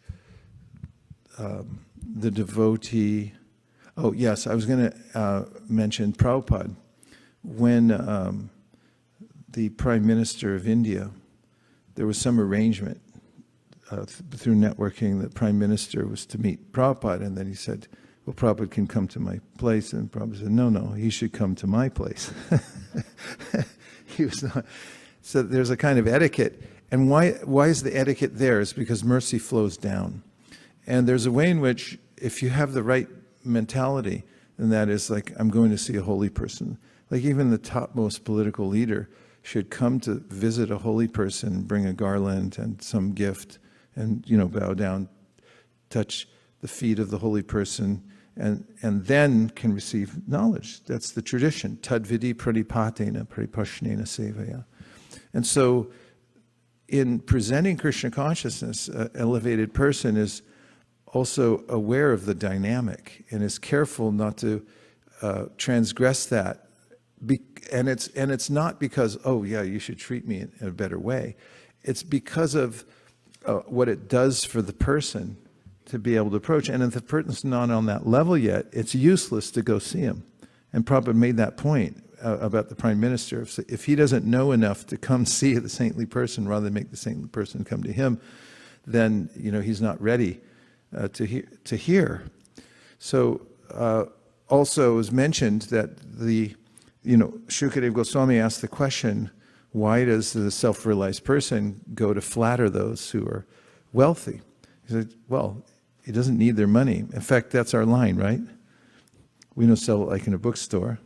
[SPEAKER 1] the devotee, oh yes, I was going to mention Prabhupada. When the Prime Minister of India, there was some arrangement through networking, the Prime Minister was to meet Prabhupada, and then he said, well, Prabhupada can come to my place, and Prabhupada said, no, he should come to my place. He was not. So there's a kind of etiquette, and why is the etiquette there? It's because mercy flows down. And there's a way in which, if you have the right mentality, and that is like, I'm going to see a holy person, like even the topmost political leader should come to visit a holy person, bring a garland and some gift, and bow down, touch the feet of the holy person, and then can receive knowledge. That's the tradition. Tadvidi pranipatena paripashnena sevaya. And so in presenting Krishna consciousness, an elevated person is also aware of the dynamic and is careful not to transgress that. And it's not because, oh yeah, you should treat me in a better way. It's because of what it does for the person to be able to approach. And if the person's not on that level yet, it's useless to go see him. And Prabhupada made that point about the Prime Minister. If he doesn't know enough to come see the saintly person rather than make the saintly person come to him, then he's not ready to hear. So also it was mentioned that Shukadeva Goswami asked the question, why does the self-realized person go to flatter those who are wealthy? He said, well, he doesn't need their money. In fact, that's our line, right? We don't sell it like in a bookstore.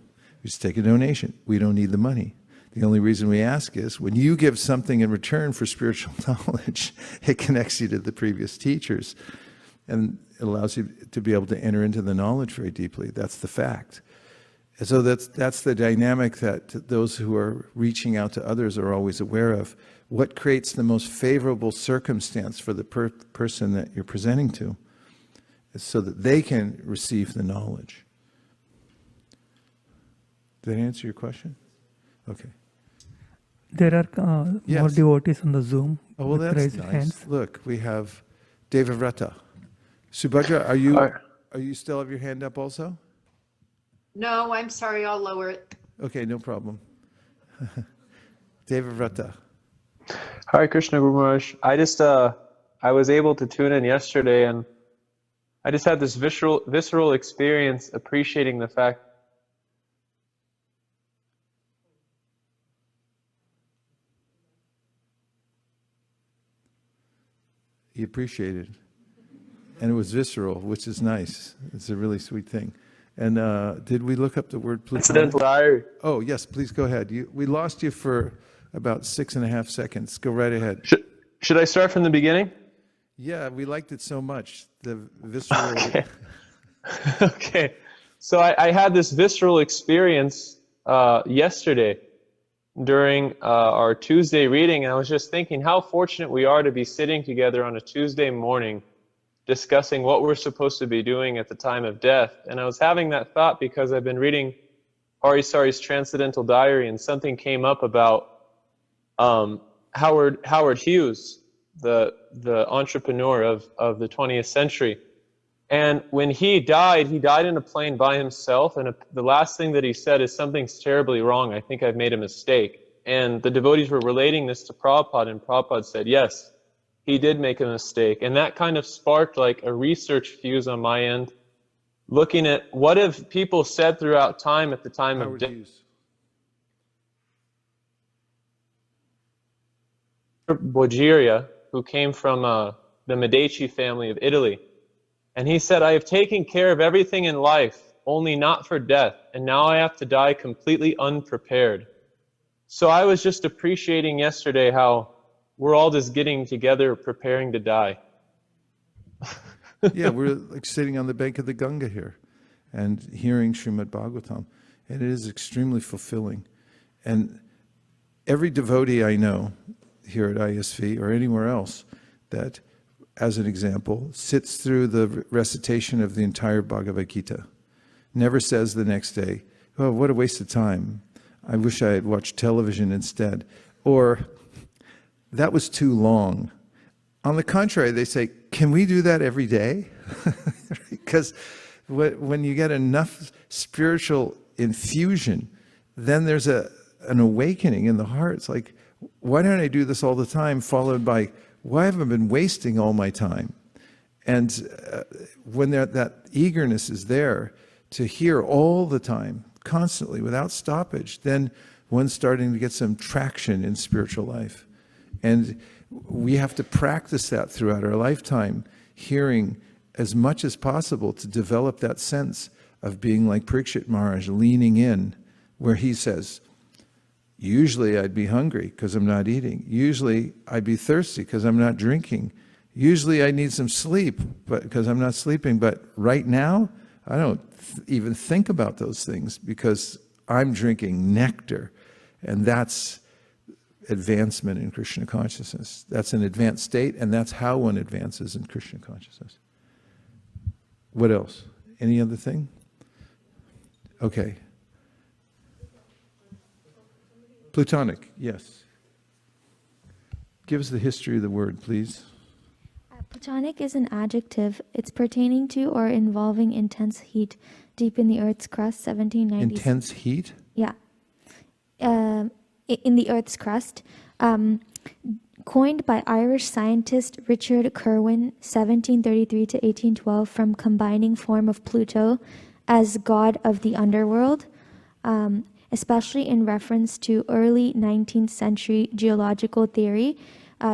[SPEAKER 1] We just take a donation. We don't need the money. The only reason we ask is, when you give something in return for spiritual knowledge, it connects you to the previous teachers, and it allows you to be able to enter into the knowledge very deeply. That's the fact. And so that's the dynamic that those who are reaching out to others are always aware of. What creates the most favorable circumstance for the person that you're presenting to, is so that they can receive the knowledge. Did that answer your question? Okay.
[SPEAKER 7] There are
[SPEAKER 1] Yes.
[SPEAKER 7] more devotees on the Zoom.
[SPEAKER 1] Oh, well,
[SPEAKER 7] with
[SPEAKER 1] that's
[SPEAKER 7] raised
[SPEAKER 1] nice.
[SPEAKER 7] hands.
[SPEAKER 1] Look, we have Devavrata. Subhadra, are you still have your hand up also?
[SPEAKER 5] No, I'm sorry, I'll lower it.
[SPEAKER 1] Okay, no problem. Devavrata.
[SPEAKER 8] Hare Krishna, Guru Maharaj. I was able to tune in yesterday, and I just had this visceral experience appreciating the fact.
[SPEAKER 1] He appreciated. And it was visceral, which is nice. It's a really sweet thing. And did we look up the word Platonic?
[SPEAKER 8] Transcendental diary.
[SPEAKER 1] Oh, yes, please go ahead. We lost you for about 6.5 seconds. Go right ahead.
[SPEAKER 8] Should I start from the beginning?
[SPEAKER 1] Yeah, we liked it so much. The visceral.
[SPEAKER 8] Okay. Okay. So I had this visceral experience yesterday during our Tuesday reading, and I was just thinking how fortunate we are to be sitting together on a Tuesday morning discussing what we're supposed to be doing at the time of death. And I was having that thought because I've been reading Harisari's Transcendental Diary, and something came up about Howard Hughes, the entrepreneur of the 20th century. And when he died in a plane by himself, and the last thing that he said is, "Something's terribly wrong. I think I've made a mistake." And the devotees were relating this to Prabhupada, and Prabhupada said, yes, he did make a mistake. And that kind of sparked like a research fuse on my end, looking at what have people said throughout time at the time of death. Bogeria, who came from the Medici family of Italy. And he said, "I have taken care of everything in life, only not for death, and now I have to die completely unprepared." So I was just appreciating yesterday how we're all just getting together, preparing to die.
[SPEAKER 1] Yeah, we're like sitting on the bank of the Ganga here and hearing Srimad Bhagavatam. And it is extremely fulfilling. And every devotee I know here at ISV or anywhere else that, as an example, sits through the recitation of the entire Bhagavad-Gita, never says the next day, "Oh, what a waste of time. I wish I had watched television instead." Or, "That was too long." On the contrary, they say, "Can we do that every day?" Because when you get enough spiritual infusion, then there's an awakening in the heart. It's like, why don't I do this all the time? Followed by, why have I been wasting all my time? And when that eagerness is there to hear all the time, constantly, without stoppage, then one's starting to get some traction in spiritual life. And we have to practice that throughout our lifetime, hearing as much as possible to develop that sense of being like Parikshit Maharaj, leaning in, where he says, usually I'd be hungry because I'm not eating. Usually I'd be thirsty because I'm not drinking. Usually I need some sleep because I'm not sleeping. But right now, I don't even think about those things because I'm drinking nectar. And that's advancement in Krishna consciousness. That's an advanced state, and that's how one advances in Krishna consciousness. What else? Any other thing? Okay. Platonic, yes. Give us the history of the word, please.
[SPEAKER 2] Platonic is an adjective. It's pertaining to or involving intense heat deep in the Earth's crust, 1790s.
[SPEAKER 1] Intense heat?
[SPEAKER 2] Yeah. In the Earth's crust. Coined by Irish scientist Richard Kirwan, 1733 to 1812, from combining form of Pluto as god of the underworld, especially in reference to early 19th century geological theory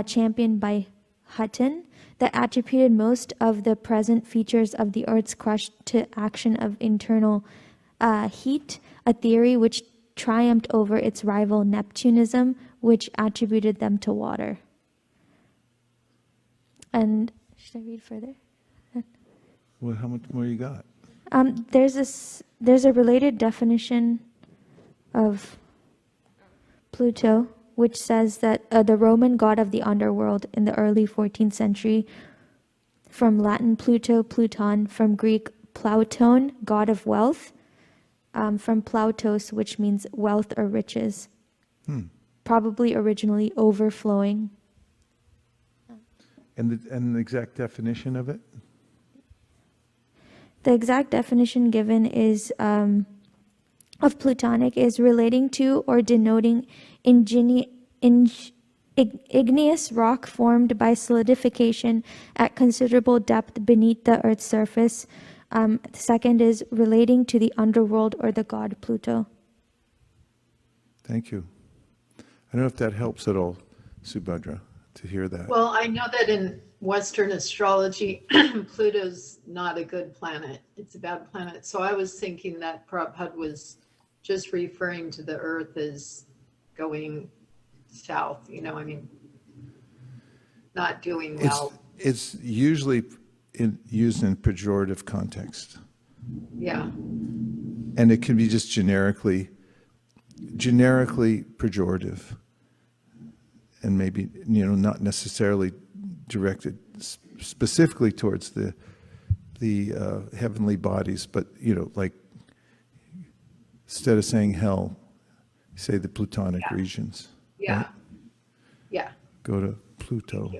[SPEAKER 2] championed by Hutton, that attributed most of the present features of the Earth's crust to action of internal heat, a theory which triumphed over its rival Neptunism, which attributed them to water. And should I read further?
[SPEAKER 1] Well, how much more you got?
[SPEAKER 2] There's a related definition of Pluto, which says that the Roman god of the underworld in the early 14th century, from Latin Pluto, Pluton, from Greek Plauton, god of wealth, from Plautos, which means wealth or riches, probably originally overflowing.
[SPEAKER 1] And the exact definition of it?
[SPEAKER 2] The exact definition given is of Plutonic is relating to or denoting igneous rock formed by solidification at considerable depth beneath the Earth's surface. The second is relating to the underworld or the god Pluto.
[SPEAKER 1] Thank you. I don't know if that helps at all, Subhadra, to hear that.
[SPEAKER 5] Well, I know that in Western astrology, Pluto's not a good planet. It's a bad planet. So I was thinking that Prabhupada was just referring to the Earth as going south, not doing well.
[SPEAKER 1] It's usually used in pejorative context.
[SPEAKER 5] Yeah.
[SPEAKER 1] And it can be just generically pejorative, and maybe not necessarily directed specifically towards the heavenly bodies, but like instead of saying hell, say the Plutonic regions.
[SPEAKER 5] Yeah.
[SPEAKER 1] Right?
[SPEAKER 5] Yeah.
[SPEAKER 1] Go to Pluto.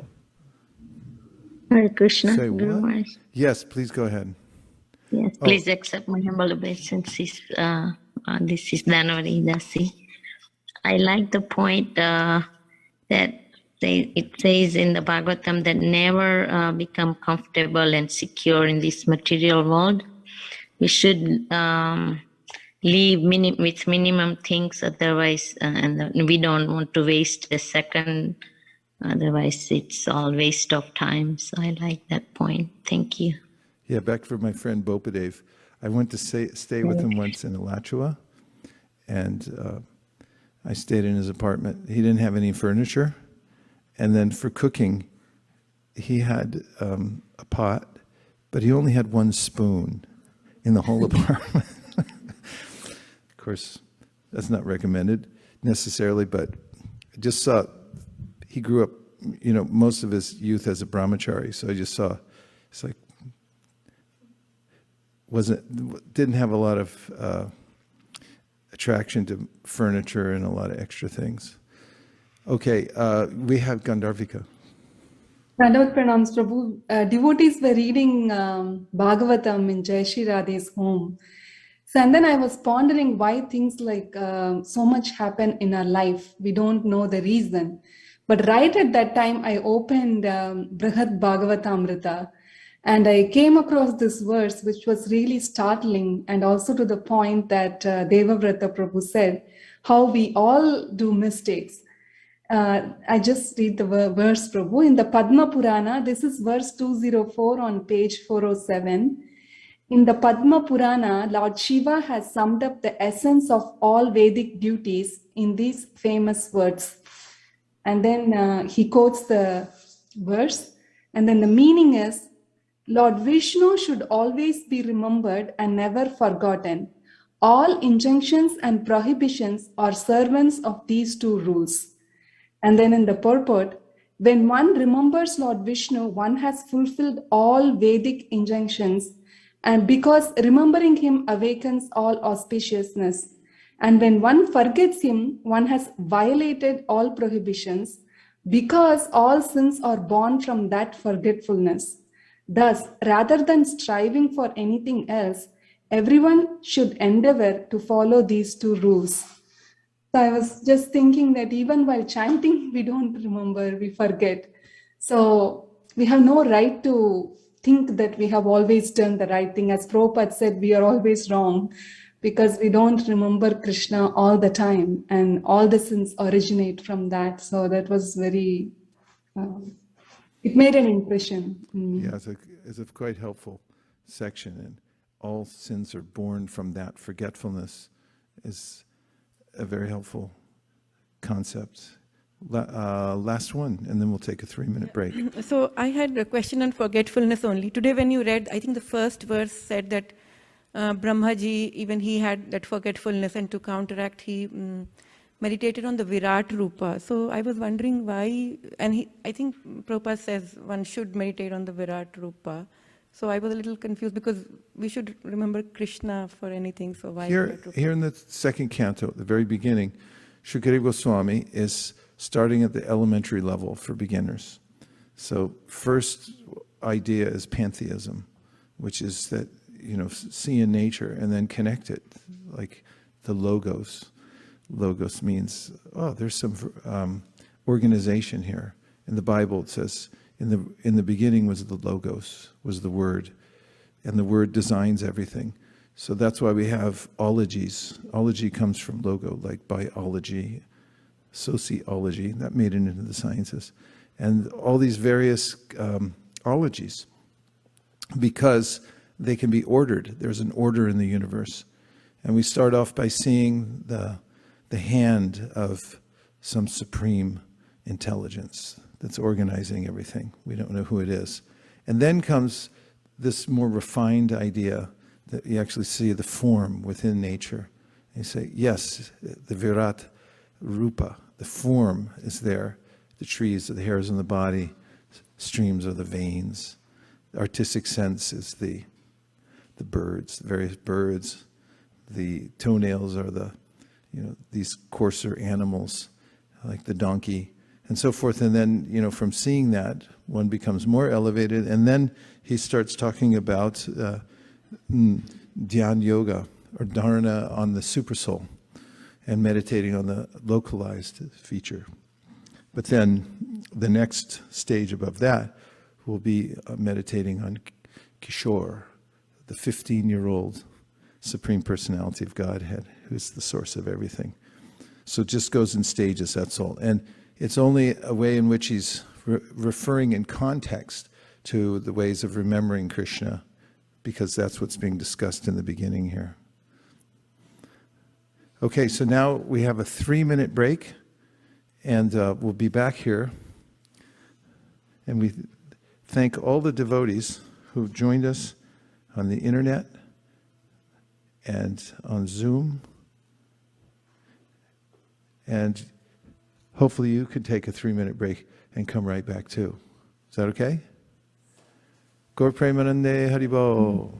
[SPEAKER 9] Hare Krishna,
[SPEAKER 1] Say
[SPEAKER 9] Guru
[SPEAKER 1] what?
[SPEAKER 9] Maharaj.
[SPEAKER 1] Yes, please go ahead.
[SPEAKER 9] Yes, please accept my humble obeisances. This is Dhanavati Dasi. I like the point that it says in the Bhagavatam that never become comfortable and secure in this material world. We should live with minimum things, otherwise, and we don't want to waste a second. Otherwise, it's all waste of time. So I like that point. Thank you.
[SPEAKER 1] Yeah, back for my friend Bopadev. I went to stay with him once in Alachua, and I stayed in his apartment. He didn't have any furniture, and then for cooking, he had a pot, but he only had one spoon in the whole apartment. Of course, that's not recommended necessarily, but I just saw he grew up, most of his youth as a brahmachari. So I just saw, it's like, didn't have a lot of attraction to furniture and a lot of extra things. Okay, we have Gandharvika.
[SPEAKER 10] Dandavad pranams, Prabhu. Devotees were reading Bhagavatam in Jai Shri Radhe's home. So, and then I was pondering why things like so much happen in our life. We don't know the reason. But right at that time, I opened Brihad Bhagavatamrita, and I came across this verse, which was really startling, and also to the point that Devavrata Prabhu said, how we all do mistakes. I just read the verse, Prabhu. In the Padma Purana, this is verse 204 on page 407. In the Padma Purana, Lord Shiva has summed up the essence of all Vedic duties in these famous words. And then he quotes the verse, and then the meaning is, Lord Vishnu should always be remembered and never forgotten. All injunctions and prohibitions are servants of these two rules. And then in the purport, when one remembers Lord Vishnu, one has fulfilled all Vedic injunctions, and because remembering him awakens all auspiciousness. And when one forgets him, one has violated all prohibitions, because all sins are born from that forgetfulness. Thus, rather than striving for anything else, everyone should endeavor to follow these two rules. So I was just thinking that even while chanting, we don't remember, we forget. So we have no right to think that we have always done the right thing. As Prabhupada said, we are always wrong because we don't remember Krishna all the time, and all the sins originate from that. So that was very, it made an impression.
[SPEAKER 1] Yeah, it's a quite helpful section, and all sins are born from that forgetfulness is a very helpful concept. Last one, and then we'll take a 3-minute break.
[SPEAKER 11] So I had a question on forgetfulness only. Today when you read, I think the first verse said that Brahmaji, even he had that forgetfulness, and to counteract, he meditated on the Virat Rupa. So I was wondering why, and I think Prabhupada says one should meditate on the Virat Rupa. So I was a little confused because we should remember Krishna for anything. So why
[SPEAKER 1] Here in the second canto, at the very beginning, Shukadeva Goswami is starting at the elementary level for beginners. So first idea is pantheism, which is that, see in nature and then connect it. Like the logos. Logos means, oh, there's some organization here. In the Bible it says, in the beginning was the logos, was the word, and the word designs everything. So that's why we have ologies. Ology comes from logo, like biology, sociology, that made it into the sciences. And all these various ologies, because they can be ordered. There's an order in the universe. And we start off by seeing the hand of some supreme intelligence that's organizing everything. We don't know who it is. And then comes this more refined idea that you actually see the form within nature. And you say, yes, the Virat Rupa, the form is there. The trees are the hairs on the body, streams are the veins. The artistic sense is the birds, the various birds. The toenails are these coarser animals, like the donkey, and so forth. And then, from seeing that, one becomes more elevated. And then he starts talking about Dhyan Yoga, or Dharana on the supersoul, and meditating on the localized feature. But then the next stage above that will be meditating on Kishore, the 15-year-old Supreme Personality of Godhead, who's the source of everything. So it just goes in stages, that's all. And it's only a way in which he's referring in context to the ways of remembering Krishna, because that's what's being discussed in the beginning here. Okay, so now we have a 3-minute break, and we'll be back here. And we thank all the devotees who've joined us on the internet and on Zoom. And hopefully you could take a 3-minute break and come right back too. Is that okay? Gaur Premanande Haribol.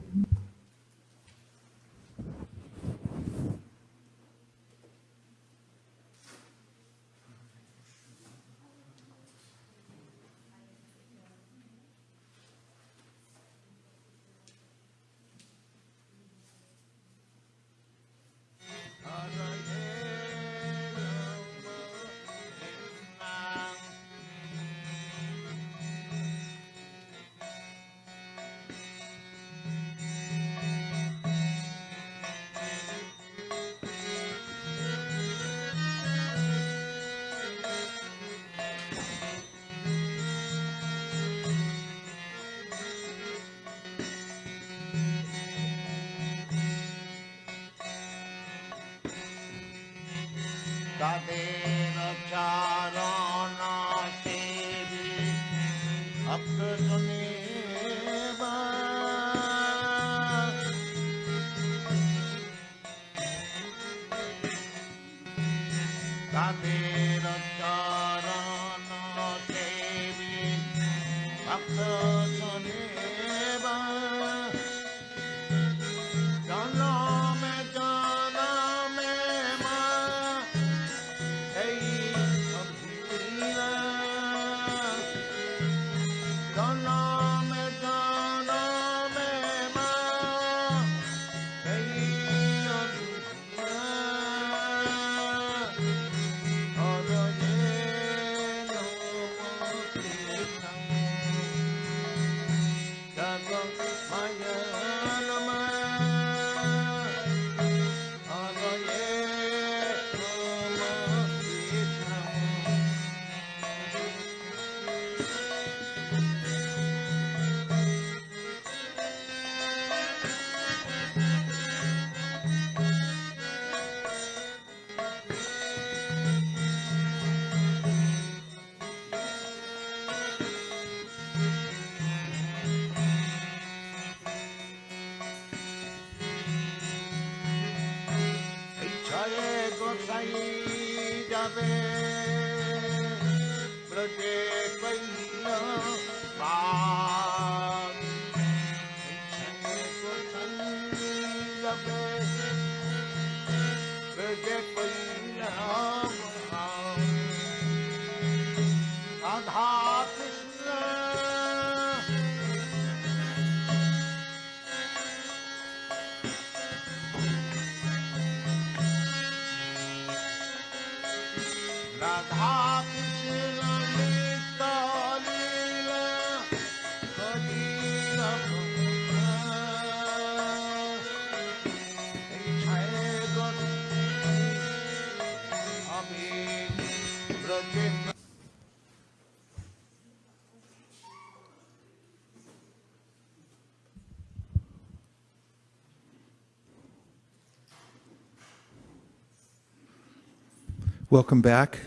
[SPEAKER 1] Welcome back.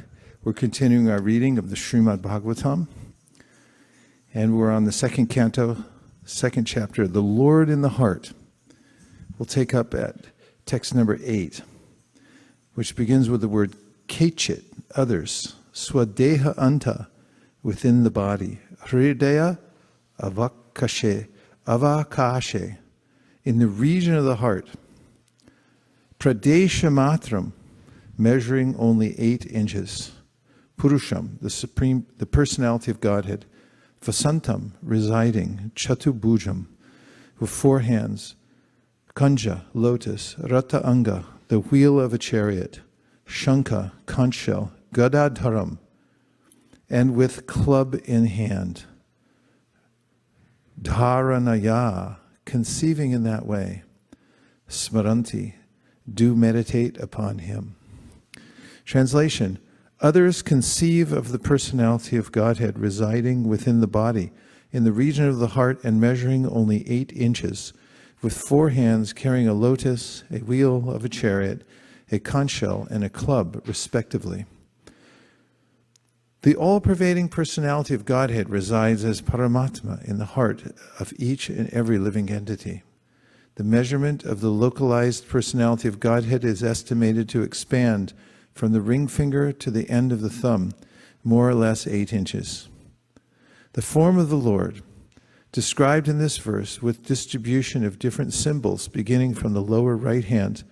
[SPEAKER 1] We're continuing our reading of the Srimad Bhagavatam, and we're on the second canto, second chapter, The Lord in the Heart. We'll take up at text number 8, which begins with the word kechit, others, swadeha anta, within the body, hridaya avakashe, in the region of the heart, pradesha matram, measuring only 8 inches. Purusham, the personality of Godhead. Vasantam, residing. Chatubhujam, with 4 hands. Kanja, lotus. Rata anga, the wheel of a chariot. Shanka, conch shell. Gadadharam, and with club in hand. Dharanaya, conceiving in that way. Smaranti, do meditate upon him. Translation: others conceive of the personality of Godhead residing within the body, in the region of the heart, and measuring only 8 inches, with 4 hands, carrying a lotus, a wheel of a chariot, a conch shell, and a club, respectively. The all-pervading personality of Godhead resides as Paramatma in the heart of each and every living entity. The measurement of the localized personality of Godhead is estimated to expand from the ring finger to the end of the thumb, more or less 8 inches. The form of the Lord, described in this verse with distribution of different symbols beginning from the lower right hand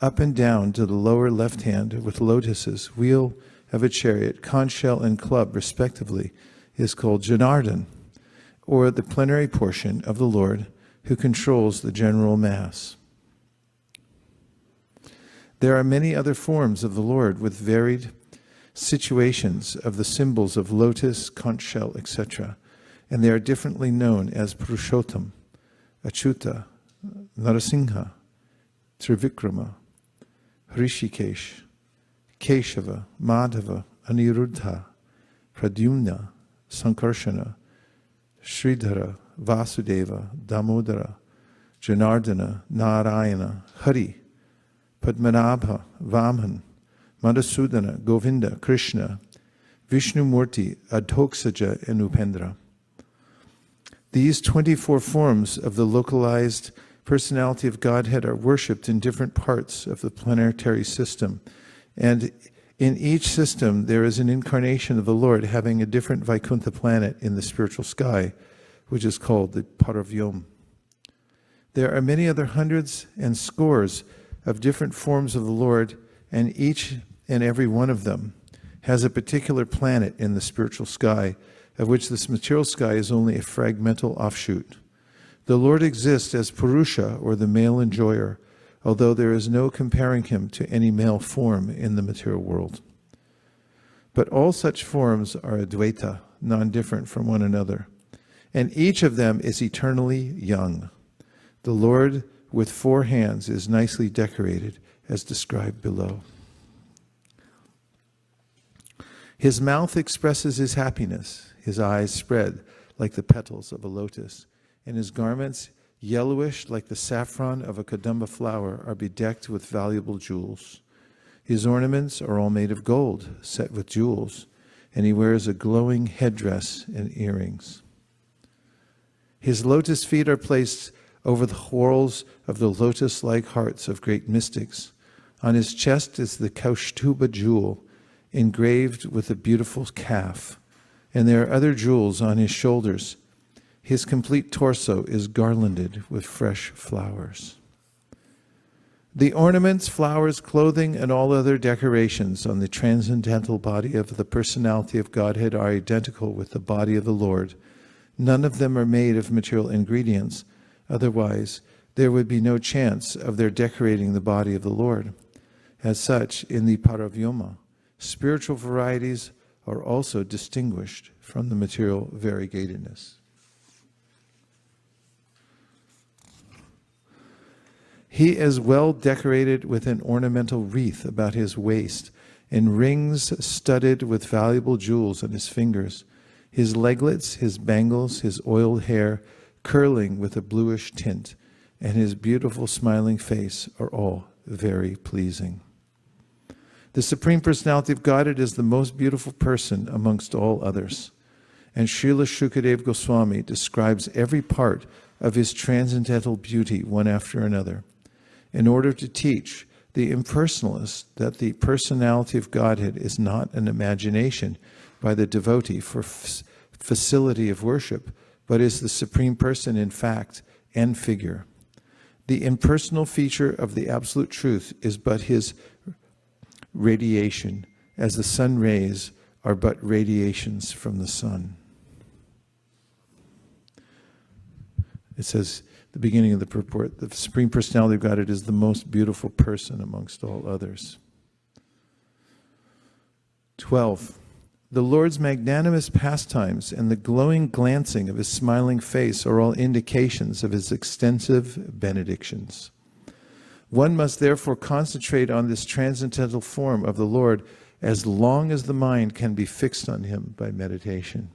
[SPEAKER 1] up and down to the lower left hand with lotuses, wheel of a chariot, conch shell, and club, respectively, is called Janardhan, or the plenary portion of the Lord who controls the general mass. There are many other forms of the Lord with varied situations of the symbols of lotus, conch shell, etc., and they are differently known as Purushottam, Achyuta, Narasingha, Trivikrama, Hrishikesh, Keshava, Madhava, Aniruddha, Pradyumna, Sankarshana, Sridhara, Vasudeva, Damodara, Janardana, Narayana, Hari, Padmanabha, Vamhan, Madhusudana, Govinda, Krishna, Vishnumurti, Adhoksaja, and Upendra. These 24 forms of the localized personality of Godhead are worshipped in different parts of the planetary system, and in each system there is an incarnation of the Lord having a different Vaikuntha planet in the spiritual sky, which is called the Paravyom. There are many other hundreds and scores of different forms of the Lord, and each and every one of them has a particular planet in the spiritual sky, of which this material sky is only a fragmental offshoot. The Lord exists as Purusha, or the male enjoyer, although there is no comparing him to any male form in the material world. But all such forms are Advaita, non-different from one another, and each of them is eternally young. The Lord with 4 hands is nicely decorated, as described below. His mouth expresses his happiness, his eyes spread like the petals of a lotus, and his garments, yellowish like the saffron of a kadamba flower, are bedecked with valuable jewels. His ornaments are all made of gold, set with jewels, and he wears a glowing headdress and earrings. His lotus feet are placed over the whorls of the lotus-like hearts of great mystics. On his chest is the Kaustuba jewel, engraved with a beautiful calf, and there are other jewels on his shoulders. His complete torso is garlanded with fresh flowers. The ornaments, flowers, clothing, and all other decorations on the transcendental body of the personality of Godhead are identical with the body of the Lord. None of them are made of material ingredients. Otherwise, there would be no chance of their decorating the body of the Lord. As such, in the Paravyoma, Spiritual varieties are also distinguished from the material variegatedness. He is well decorated with an ornamental wreath about his waist, and rings studded with valuable jewels on his fingers, his leglets, his bangles, his oiled hair curling with a bluish tint, and his beautiful smiling face are all very pleasing. The Supreme Personality of Godhead is the most beautiful person amongst all others, and Srila Shukadeva Goswami describes every part of his transcendental beauty one after another, in order to teach the impersonalists that the personality of Godhead is not an imagination by the devotee for facility of worship, but is the Supreme Person in fact and figure. The impersonal feature of the Absolute Truth is but his radiation, as the sun rays are but radiations from the sun. It says, the beginning of the purport, the Supreme Personality of Godhead is the most beautiful person amongst all others. 12. The Lord's magnanimous pastimes and the glowing glancing of his smiling face are all indications of his extensive benedictions. One must therefore concentrate on this transcendental form of the Lord as long as the mind can be fixed on him by meditation.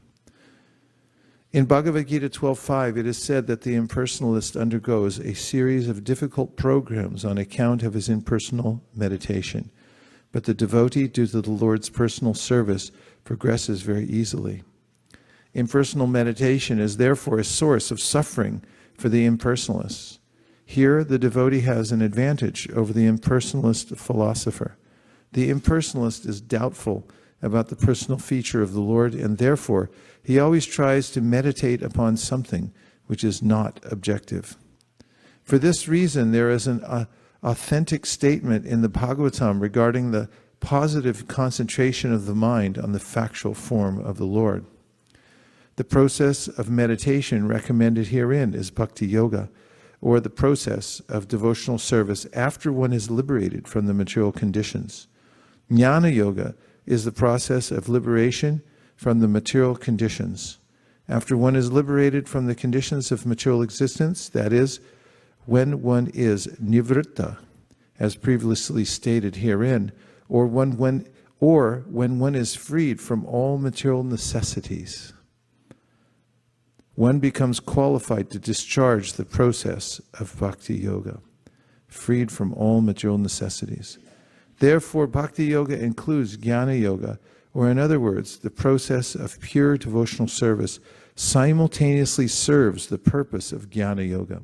[SPEAKER 1] In Bhagavad-Gita 12.5, it is said that the impersonalist undergoes a series of difficult programs on account of his impersonal meditation. But the devotee, due to the Lord's personal service, progresses very easily. Impersonal meditation is therefore a source of suffering for the impersonalists. Here, the devotee has an advantage over the impersonalist philosopher. The impersonalist is doubtful about the personal feature of the Lord, and therefore he always tries to meditate upon something which is not objective. For this reason, there is an authentic statement in the Bhagavatam regarding the positive concentration of the mind on the factual form of the Lord. The process of meditation recommended herein is bhakti yoga, or the process of devotional service after one is liberated from the material conditions. Jnana yoga is the process of liberation from the material conditions. After one is liberated from the conditions of material existence, that is, when one is nivritta, as previously stated herein, or when one is freed from all material necessities, one becomes qualified to discharge the process of bhakti yoga, freed from all material necessities. Therefore, bhakti yoga includes jnana yoga, or in other words, the process of pure devotional service simultaneously serves the purpose of jnana yoga.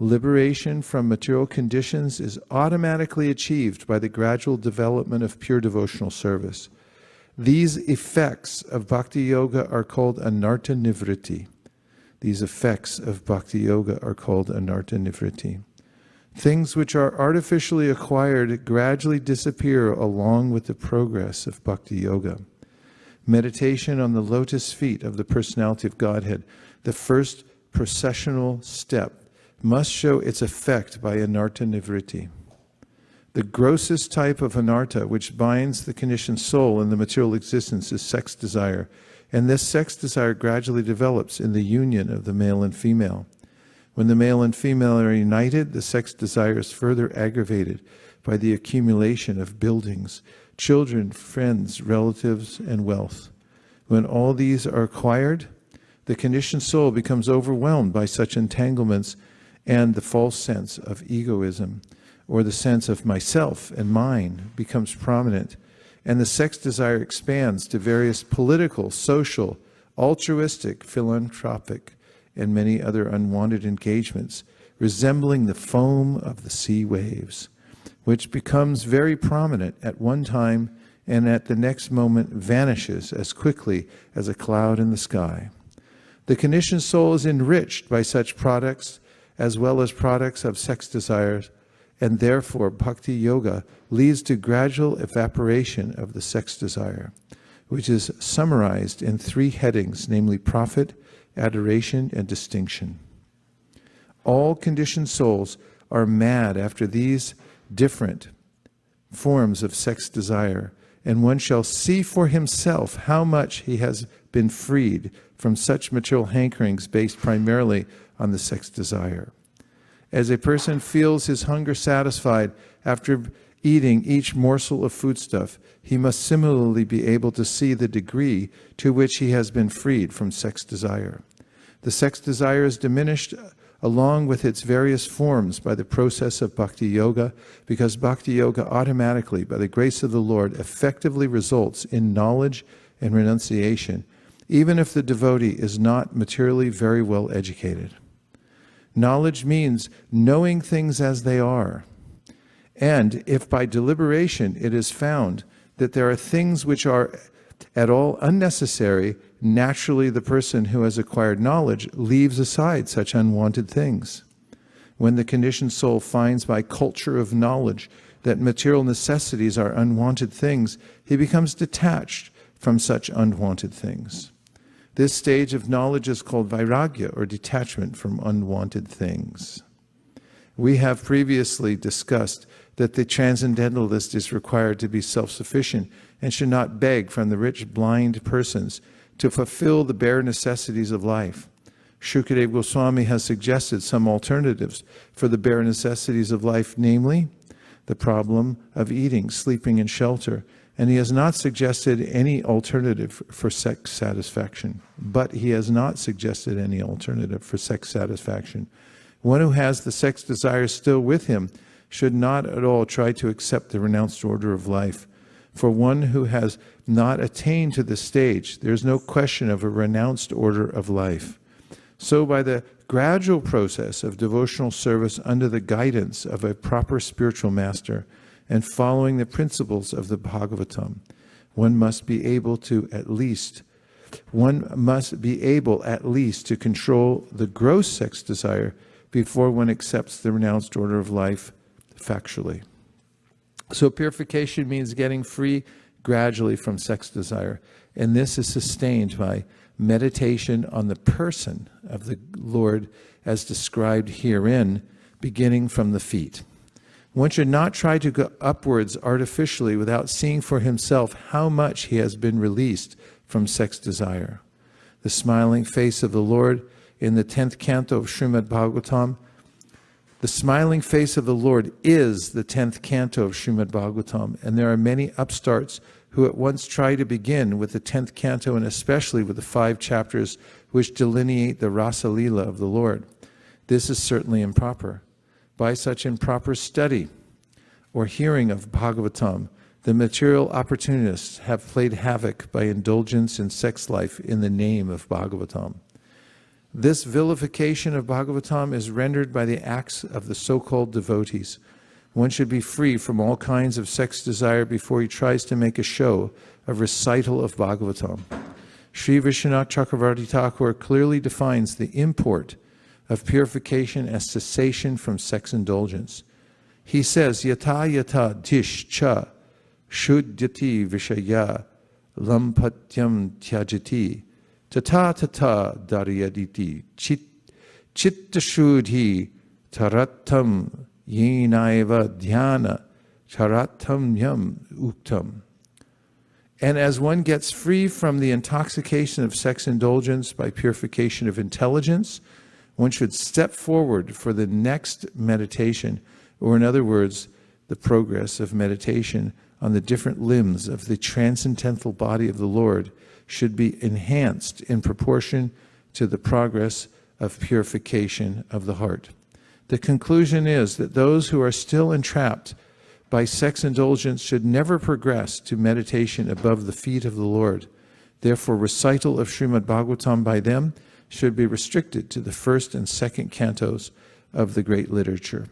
[SPEAKER 1] Liberation from material conditions is automatically achieved by the gradual development of pure devotional service. These effects of bhakti yoga are called anartha nivritti. These effects of bhakti yoga are called anartha nivritti. Things which are artificially acquired gradually disappear along with the progress of bhakti yoga. Meditation on the lotus feet of the Personality of Godhead, the first processional step, must show its effect by anartha nivritti. The grossest type of anartha which binds the conditioned soul in the material existence is sex desire, and this sex desire gradually develops in the union of the male and female. When the male and female are united, the sex desire is further aggravated by the accumulation of buildings, children, friends, relatives, and wealth. When all these are acquired, the conditioned soul becomes overwhelmed by such entanglements, and the false sense of egoism, or the sense of myself and mine, becomes prominent, and the sex desire expands to various political, social, altruistic, philanthropic, and many other unwanted engagements, resembling the foam of the sea waves, which becomes very prominent at one time and at the next moment vanishes as quickly as a cloud in the sky. The conditioned soul is enriched by such products as well as products of sex desires, and therefore bhakti yoga leads to gradual evaporation of the sex desire, which is summarized in 3 headings, namely profit, adoration, and distinction. All conditioned souls are mad after these different forms of sex desire, and one shall see for himself how much he has been freed from such material hankerings based primarily on the sex desire. As a person feels his hunger satisfied after eating each morsel of foodstuff, he must similarly be able to see the degree to which he has been freed from sex desire. The sex desire is diminished along with its various forms by the process of bhakti yoga, because bhakti yoga automatically, by the grace of the Lord, effectively results in knowledge and renunciation, even if the devotee is not materially very well educated. Knowledge means knowing things as they are. And if by deliberation it is found that there are things which are at all unnecessary, naturally the person who has acquired knowledge leaves aside such unwanted things. When the conditioned soul finds by culture of knowledge that material necessities are unwanted things, he becomes detached from such unwanted things. This stage of knowledge is called vairagya, or detachment from unwanted things. We have previously discussed that the transcendentalist is required to be self-sufficient and should not beg from the rich blind persons to fulfill the bare necessities of life. Shukadeva Goswami has suggested some alternatives for the bare necessities of life, namely the problem of eating, sleeping, and shelter. And he has not suggested any alternative for sex satisfaction. But he has not suggested any alternative for sex satisfaction. One who has the sex desires still with him should not at all try to accept the renounced order of life. For one who has not attained to this stage, there is no question of a renounced order of life. So by the gradual process of devotional service under the guidance of a proper spiritual master and following the principles of the Bhagavatam, one must be able at least to control the gross sex desire before one accepts the renounced order of life factually. So purification means getting free gradually from sex desire, and this is sustained by meditation on the person of the Lord as described herein, beginning from the feet. One should not try to go upwards artificially without seeing for himself how much he has been released from sex desire. The smiling face of the Lord in the 10th canto of Srimad Bhagavatam. The smiling face of the Lord is the 10th canto of Srimad Bhagavatam, and there are many upstarts who at once try to begin with the 10th canto and especially with the 5 chapters which delineate the Rasa Lila of the Lord. This is certainly improper. By such improper study or hearing of Bhagavatam, the material opportunists have played havoc by indulgence in sex life in the name of Bhagavatam. This vilification of Bhagavatam is rendered by the acts of the so-called devotees. One should be free from all kinds of sex desire before he tries to make a show of recital of Bhagavatam. Sri Vishwanath Chakravarti Thakur clearly defines the import of purification as cessation from sex indulgence. He says, Yata yata dish cha shuddhati vishaya lampatyam tyajati tata tata daryaditi chittashudhi taratam yenaiva dhyana charatam yam uktam. And as one gets free from the intoxication of sex indulgence by purification of intelligence, one should step forward for the next meditation, or in other words, the progress of meditation on the different limbs of the transcendental body of the Lord should be enhanced in proportion to the progress of purification of the heart. The conclusion is that those who are still entrapped by sex indulgence should never progress to meditation above the feet of the Lord. Therefore, recital of Srimad Bhagavatam by them should be restricted to the 1st and 2nd cantos of the great literature.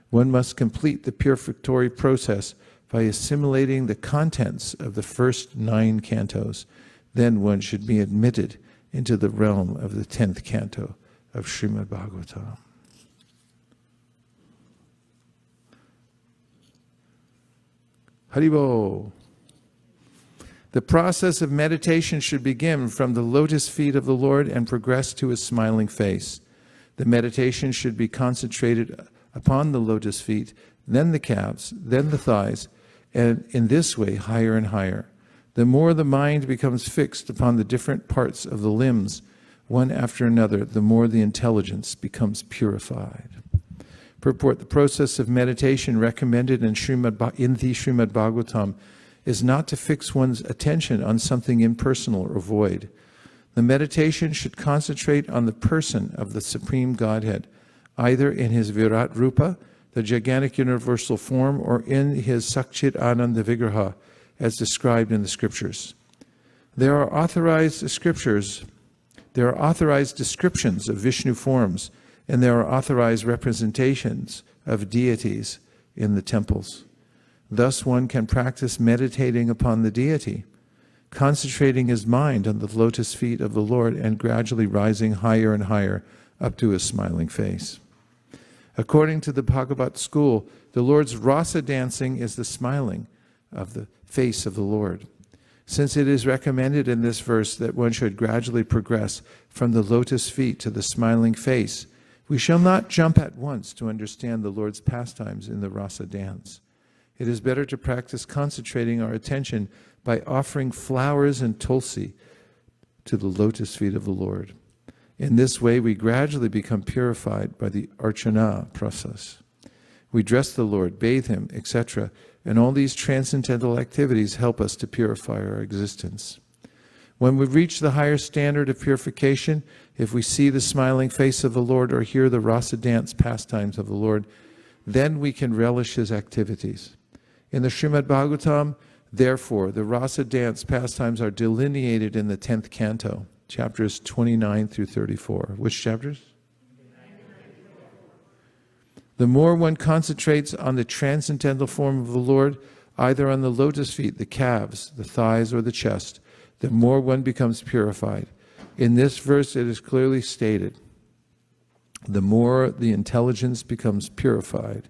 [SPEAKER 1] One must complete the purificatory process by assimilating the contents of the first 9 cantos. Then one should be admitted into the realm of the 10th canto of Srimad Bhagavatam. Haribo. The process of meditation should begin from the lotus feet of the Lord and progress to his smiling face. The meditation should be concentrated upon the lotus feet, then the calves, then the thighs, and in this way higher and higher. The more the mind becomes fixed upon the different parts of the limbs, one after another, the more the intelligence becomes purified. Purport: the process of meditation recommended in the Srimad Bhagavatam is not to fix one's attention on something impersonal or void. The meditation should concentrate on the person of the Supreme Godhead, either in his Virat Rupa, the gigantic universal form, or in his Sakchit Ananda Vigraha, as described in the scriptures. There are authorized descriptions of Vishnu forms, and there are authorized representations of deities in the temples. Thus one can practice meditating upon the deity, concentrating his mind on the lotus feet of the Lord and gradually rising higher and higher up to his smiling face. According to the Bhagavat school, the Lord's rasa dancing is the smiling of the face of the Lord. Since it is recommended in this verse that one should gradually progress from the lotus feet to the smiling face, we shall not jump at once to understand the Lord's pastimes in the rasa dance. It is better to practice concentrating our attention by offering flowers and tulsi to the lotus feet of the Lord. In this way, we gradually become purified by the archana process. We dress the Lord, bathe him, etc., and all these transcendental activities help us to purify our existence. When we reach the higher standard of purification, if we see the smiling face of the Lord or hear the rasa dance pastimes of the Lord, then we can relish his activities. In the Srimad Bhagavatam, therefore, the rasa dance pastimes are delineated in the 10th canto, chapters 29 through 34. Which chapters? The more one concentrates on the transcendental form of the Lord, either on the lotus feet, the calves, the thighs, or the chest, the more one becomes purified. In this verse it is clearly stated, the more the intelligence becomes purified,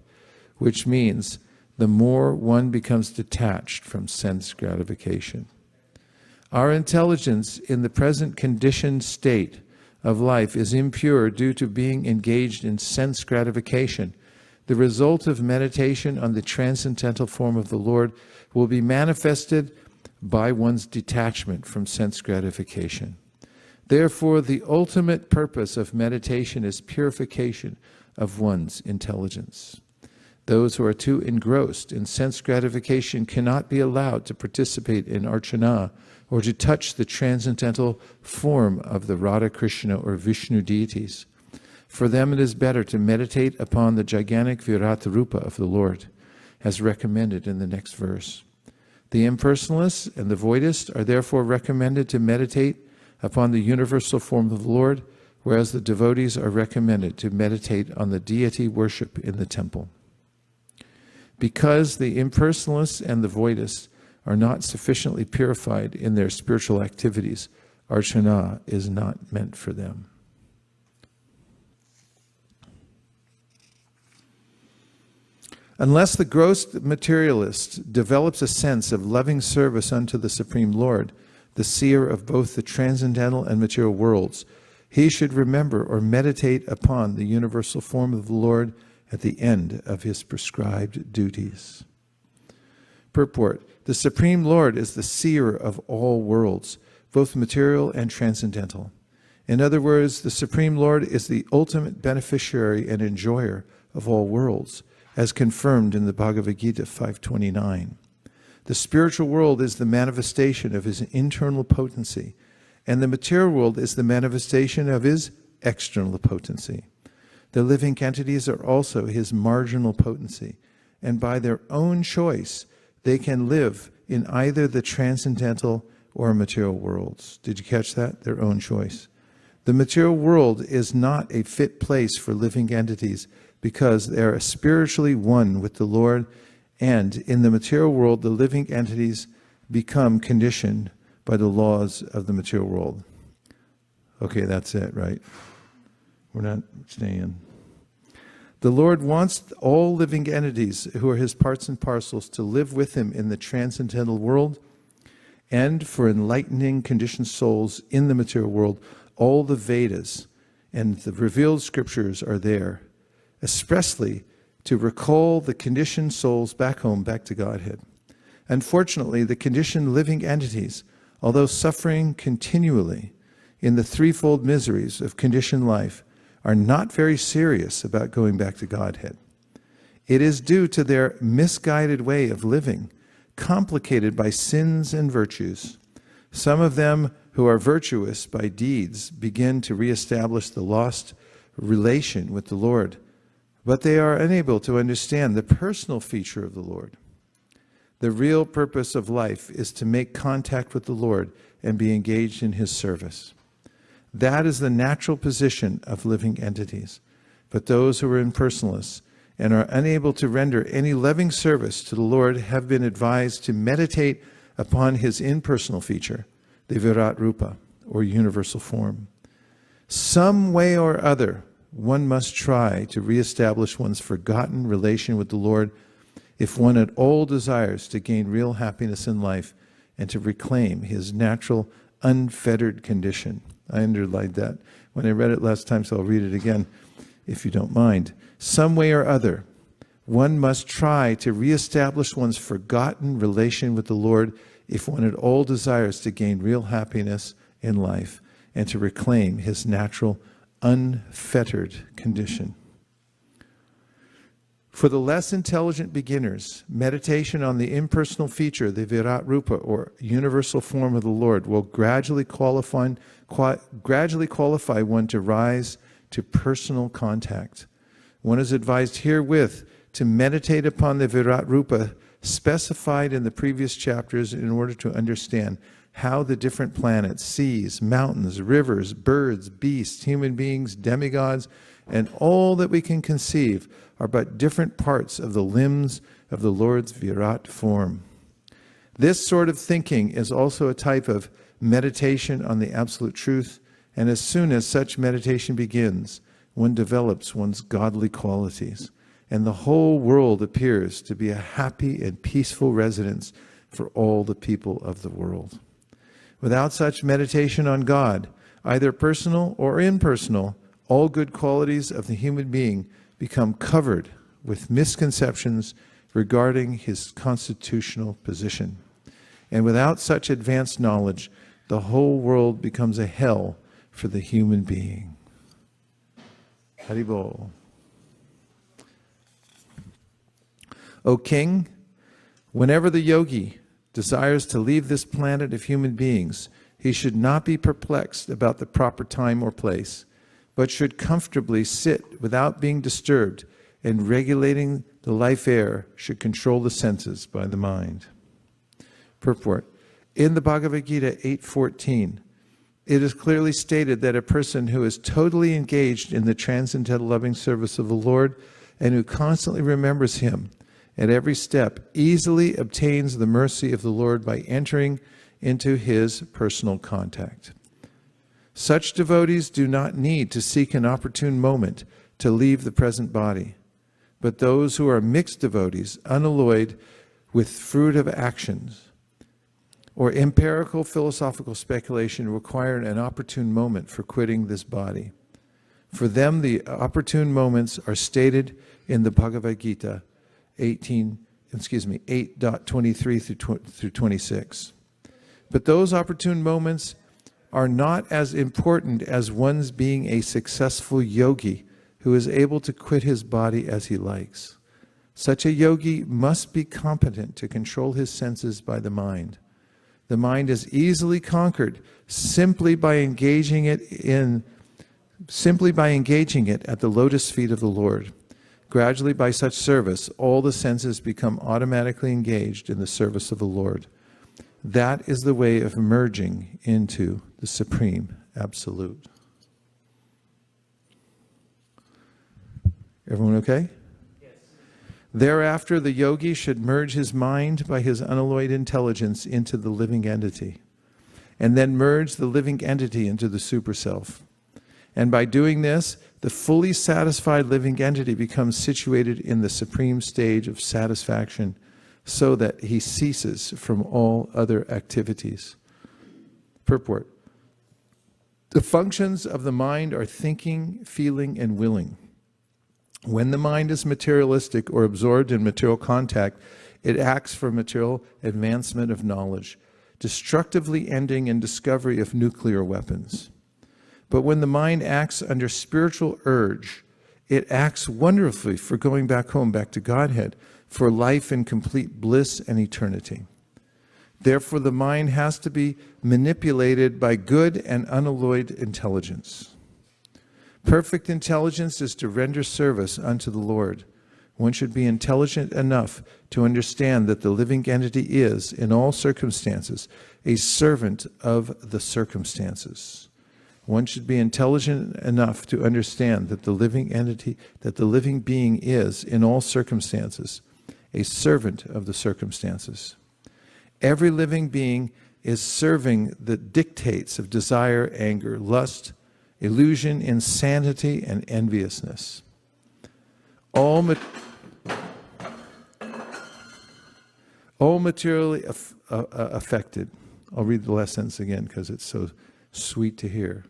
[SPEAKER 1] which means the more one becomes detached from sense gratification. Our intelligence in the present conditioned state of life is impure due to being engaged in sense gratification. The result of meditation on the transcendental form of the Lord will be manifested by one's detachment from sense gratification. Therefore, the ultimate purpose of meditation is purification of one's intelligence. Those who are too engrossed in sense gratification cannot be allowed to participate in archana or to touch the transcendental form of the Radha Krishna or Vishnu deities. For them it is better to meditate upon the gigantic Virat Rupa of the Lord, as recommended in the next verse. The impersonalists and the voidists are therefore recommended to meditate upon the universal form of the Lord, whereas the devotees are recommended to meditate on the deity worship in the temple. Because the impersonalists and the voidists are not sufficiently purified in their spiritual activities, archana is not meant for them. Unless the gross materialist develops a sense of loving service unto the Supreme Lord, the seer of both the transcendental and material worlds, he should remember or meditate upon the universal form of the Lord at the end of his prescribed duties. Purport: the Supreme Lord is the seer of all worlds, both material and transcendental. In other words, the Supreme Lord is the ultimate beneficiary and enjoyer of all worlds, as confirmed in the Bhagavad-Gita 5.29. The spiritual world is the manifestation of his internal potency, and the material world is the manifestation of his external potency. The living entities are also his marginal potency, and by their own choice, they can live in either the transcendental or material worlds. Did you catch that? Their own choice. The material world is not a fit place for living entities because they are spiritually one with the Lord, and in the material world, the living entities become conditioned by the laws of the material world. Okay, that's it, right? We're not staying. The Lord wants all living entities who are his parts and parcels to live with him in the transcendental world, and for enlightening conditioned souls in the material world, all the Vedas and the revealed scriptures are there, expressly to recall the conditioned souls back home, back to Godhead. Unfortunately, the conditioned living entities, although suffering continually in the threefold miseries of conditioned life, are not very serious about going back to Godhead. It is due to their misguided way of living, complicated by sins and virtues. Some of them who are virtuous by deeds begin to reestablish the lost relation with the Lord, but they are unable to understand the personal feature of the Lord. The real purpose of life is to make contact with the Lord and be engaged in His service. That is the natural position of living entities. But those who are impersonalists and are unable to render any loving service to the Lord have been advised to meditate upon His impersonal feature, the Virat Rupa, or universal form. Some way or other, one must try to reestablish one's forgotten relation with the Lord if one at all desires to gain real happiness in life and to reclaim his natural, unfettered condition. I underlined that when I read it last time, so I'll read it again, if you don't mind. Some way or other, one must try to reestablish one's forgotten relation with the Lord if one at all desires to gain real happiness in life and to reclaim his natural, unfettered condition. For the less intelligent beginners, meditation on the impersonal feature, the Virat Rupa, or universal form of the Lord, will gradually qualify one to rise to personal contact. One is advised herewith to meditate upon the Virat Rupa specified in the previous chapters in order to understand how the different planets, seas, mountains, rivers, birds, beasts, human beings, demigods, and all that we can conceive are but different parts of the limbs of the Lord's Virat form. This sort of thinking is also a type of meditation on the absolute truth, and as soon as such meditation begins, one develops one's godly qualities, and the whole world appears to be a happy and peaceful residence for all the people of the world. Without such meditation on God, either personal or impersonal, all good qualities of the human being become covered with misconceptions regarding his constitutional position. And without such advanced knowledge, the whole world becomes a hell for the human being. Haribol. O King, whenever the yogi desires to leave this planet of human beings, he should not be perplexed about the proper time or place, but should comfortably sit without being disturbed, and regulating the life air should control the senses by the mind. Purport. In the Bhagavad-Gita 8:14, it is clearly stated that a person who is totally engaged in the transcendental loving service of the Lord and who constantly remembers Him at every step easily obtains the mercy of the Lord by entering into His personal contact. Such devotees do not need to seek an opportune moment to leave the present body, but those who are mixed devotees, unalloyed with fruit of actions, or empirical philosophical speculation, require an opportune moment for quitting this body. For them, the opportune moments are stated in the Bhagavad-Gita 8.23 through 26. But those opportune moments are not as important as one's being a successful yogi who is able to quit his body as he likes. Such a yogi must be competent to control his senses by the mind. The mind is easily conquered simply by engaging it at the lotus feet of the Lord. Gradually, by such service, all the senses become automatically engaged in the service of the Lord. That is the way of merging into the Supreme Absolute. Everyone okay? Yes. Thereafter, the yogi should merge his mind by his unalloyed intelligence into the living entity, and then merge the living entity into the super-self. And by doing this, the fully satisfied living entity becomes situated in the supreme stage of satisfaction, so that he ceases from all other activities. Purport. The functions of the mind are thinking, feeling, and willing. When the mind is materialistic or absorbed in material contact, It acts for material advancement of knowledge, destructively ending in discovery of nuclear weapons. But when the mind acts under spiritual urge, it acts wonderfully for going back home, back to Godhead, for life in complete bliss and eternity. Therefore, the mind has to be manipulated by good and unalloyed intelligence. Perfect intelligence is to render service unto the Lord. One should be intelligent enough to understand that the living entity is, in all circumstances, a servant of the circumstances. One should be intelligent enough to understand that the living entity, that the living being is, in all circumstances, a servant of the circumstances. Every living being is serving the dictates of desire, anger, lust, illusion, insanity, and enviousness. All materially affected. I'll read the last sentence again because it's so sweet to hear.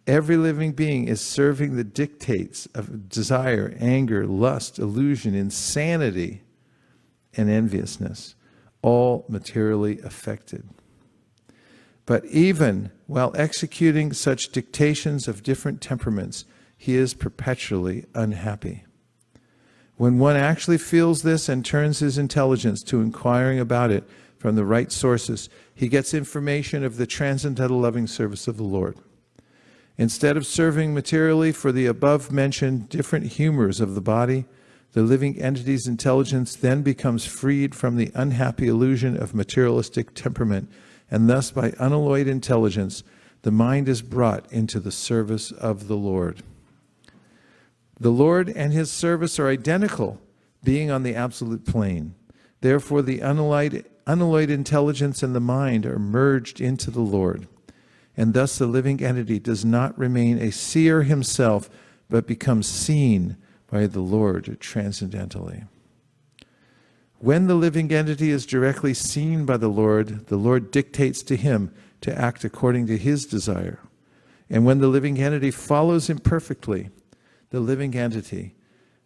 [SPEAKER 1] Every living being is serving the dictates of desire, anger, lust, illusion, insanity, and enviousness, all materially affected. But even while executing such dictations of different temperaments, he is perpetually unhappy. When one actually feels this and turns his intelligence to inquiring about it from the right sources, he gets information of the transcendental loving service of the Lord. Instead of serving materially for the above-mentioned different humors of the body, the living entity's intelligence then becomes freed from the unhappy illusion of materialistic temperament, and thus by unalloyed intelligence, the mind is brought into the service of the Lord. The Lord and his service are identical, being on the absolute plane. Therefore, the unalloyed intelligence and the mind are merged into the Lord. And thus the living entity does not remain a seer himself, but becomes seen by the Lord transcendentally. When the living entity is directly seen by the Lord dictates to him to act according to his desire. And when the living entity follows him perfectly, the living entity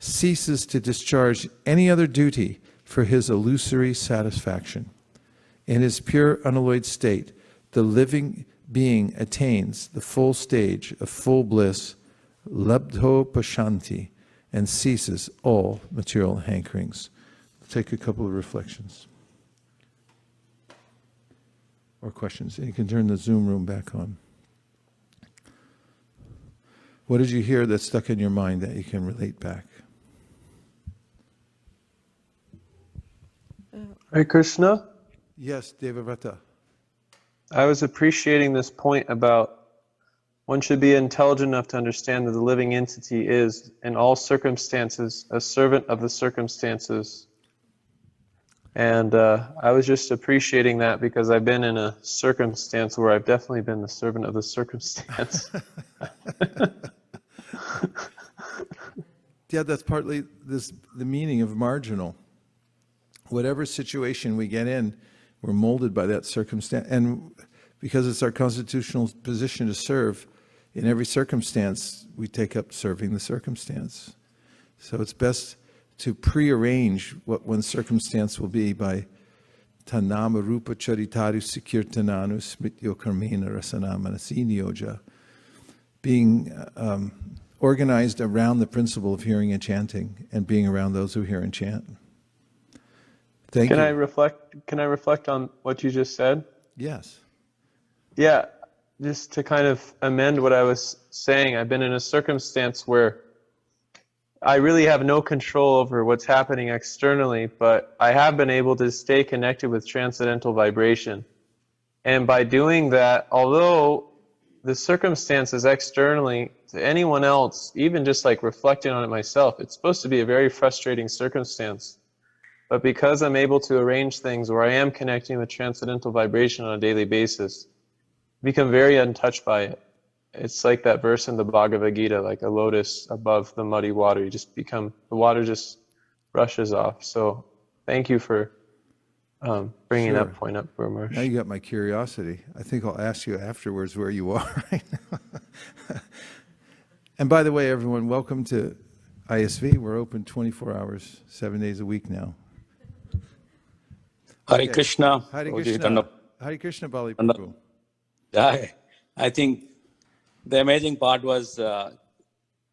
[SPEAKER 1] ceases to discharge any other duty for his illusory satisfaction. In his pure unalloyed state, the living being attains the full stage of full bliss, labdho pashanti, and ceases all material hankerings. We'll take a couple of reflections or questions. And you can turn the Zoom room back on. What did you hear that stuck in your mind that you can relate back?
[SPEAKER 8] Hare Krishna.
[SPEAKER 1] Yes, Devavrata.
[SPEAKER 8] I was appreciating this point about one should be intelligent enough to understand that the living entity is, in all circumstances, a servant of the circumstances. And I was just appreciating that because I've been in a circumstance where I've definitely been the servant of the circumstance.
[SPEAKER 1] Yeah, that's partly the meaning of marginal. Whatever situation we get in, we're molded by that circumstance. And because it's our constitutional position to serve, in every circumstance, we take up serving the circumstance. So it's best to prearrange what one's circumstance will be by tanama rupa charitaru sikirtananu smrityo karmena rasanamanasinyoja, being organized around the principle of hearing and chanting and being around those who hear and chant. Thank you.
[SPEAKER 8] Can I reflect on what you just said?
[SPEAKER 1] Yes.
[SPEAKER 8] Yeah, just to kind of amend what I was saying, I've been in a circumstance where I really have no control over what's happening externally, but I have been able to stay connected with transcendental vibration. And by doing that, although the circumstances externally to anyone else, even just like reflecting on it myself, it's supposed to be a very frustrating circumstance. But because I'm able to arrange things where I am connecting with transcendental vibration on a daily basis, I become very untouched by it. It's like that verse in the Bhagavad-Gita, like a lotus above the muddy water. You just become, the water just rushes off. So thank you for bringing that point up, Ramesh.
[SPEAKER 1] Now you got my curiosity. I think I'll ask you afterwards where you are right now. And by the way, everyone, welcome to ISV. We're open 24 hours, 7 days a week now.
[SPEAKER 12] Hare
[SPEAKER 1] Okay.
[SPEAKER 12] Krishna.
[SPEAKER 1] Hare
[SPEAKER 12] Prabhuji,
[SPEAKER 1] Krishna. Hare Krishna, Bali Prabhu.
[SPEAKER 12] I think the amazing part was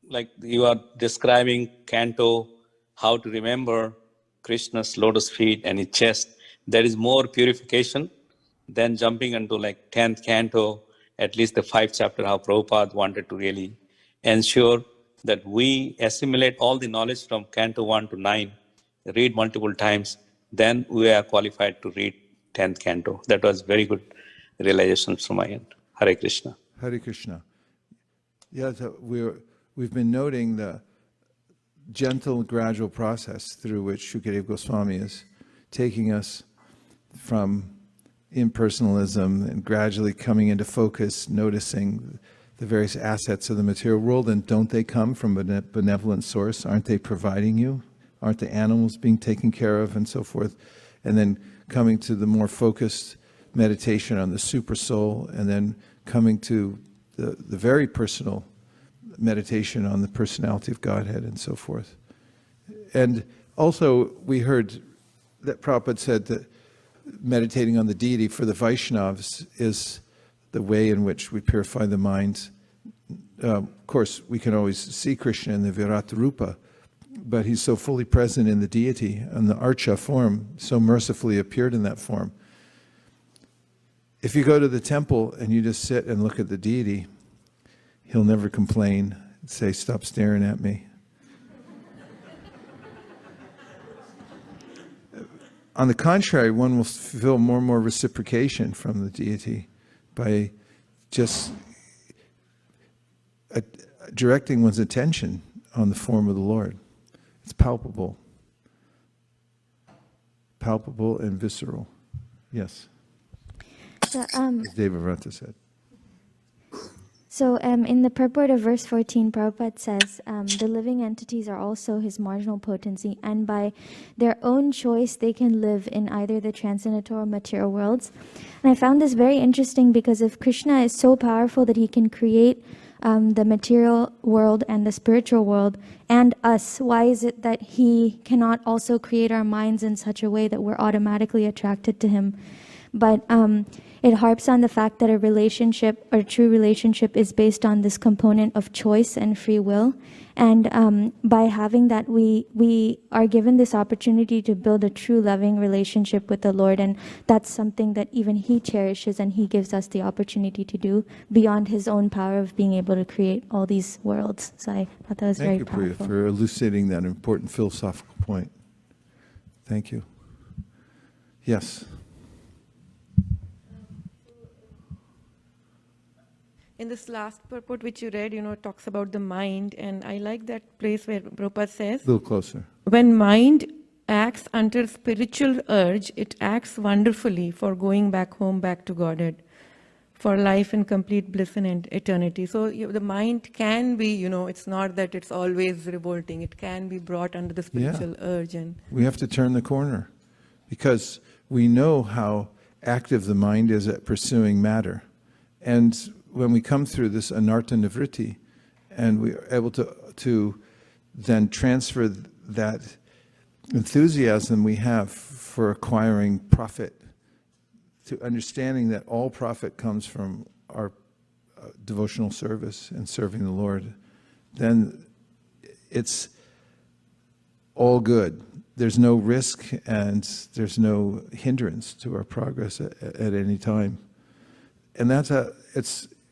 [SPEAKER 12] like you are describing Canto, how to remember Krishna's lotus feet and his chest. There is more purification than jumping into like 10th Canto, at least the 5th chapter, how Prabhupada wanted to really ensure that we assimilate all the knowledge from Canto 1 to 9, read multiple times, then we are qualified to read 10th Canto. That was very good realization from my end. Hare Krishna.
[SPEAKER 1] Hare Krishna. Yeah, so we've been noting the gentle, gradual process through which Shukadeva Goswami is taking us from impersonalism and gradually coming into focus, noticing the various assets of the material world, and don't they come from a benevolent source? Aren't they providing you? Aren't the animals being taken care of, and so forth? And then coming to the more focused meditation on the super soul, and then coming to the very personal meditation on the personality of Godhead, and so forth. And also we heard that Prabhupada said that meditating on the deity for the Vaishnavas is the way in which we purify the mind. Of course, we can always see Krishna in the Virat Rupa, but he's so fully present in the deity, and the Archa form so mercifully appeared in that form. If you go to the temple and you just sit and look at the deity, he'll never complain and say, "Stop staring at me." On the contrary, one will feel more and more reciprocation from the deity by just directing one's attention on the form of the Lord. It's palpable and visceral. Yes.
[SPEAKER 2] So,
[SPEAKER 1] as Devavrata said.
[SPEAKER 2] So in the purport of verse 14, Prabhupada says, the living entities are also his marginal potency, and by their own choice, they can live in either the transcendental or material worlds. And I found this very interesting because if Krishna is so powerful that he can create the material world and the spiritual world and us, why is it that he cannot also create our minds in such a way that we're automatically attracted to him? But it harps on the fact that a relationship or true relationship is based on this component of choice and free will. And by having that, we are given this opportunity to build a true loving relationship with the Lord. And that's something that even he cherishes and he gives us the opportunity to do beyond his own power of being able to create all these worlds. So I thought that was very powerful.
[SPEAKER 1] Thank you, Priya, for elucidating that important philosophical point. Thank you. Yes.
[SPEAKER 11] In this last purport which you read, it talks about the mind, and I like that place where Prabhupada says,
[SPEAKER 1] A little closer.
[SPEAKER 11] When mind acts under spiritual urge, it acts wonderfully for going back home, back to Godhead, for life in complete bliss and eternity. So the mind can be, it's not that it's always revolting. It can be brought under the spiritual urge. And
[SPEAKER 1] we have to turn the corner because we know how active the mind is at pursuing matter. And when we come through this anartha nivritti, and we are able to then transfer that enthusiasm we have for acquiring profit to understanding that all profit comes from our devotional service and serving the Lord, then it's all good. There's no risk and there's no hindrance to our progress at any time. And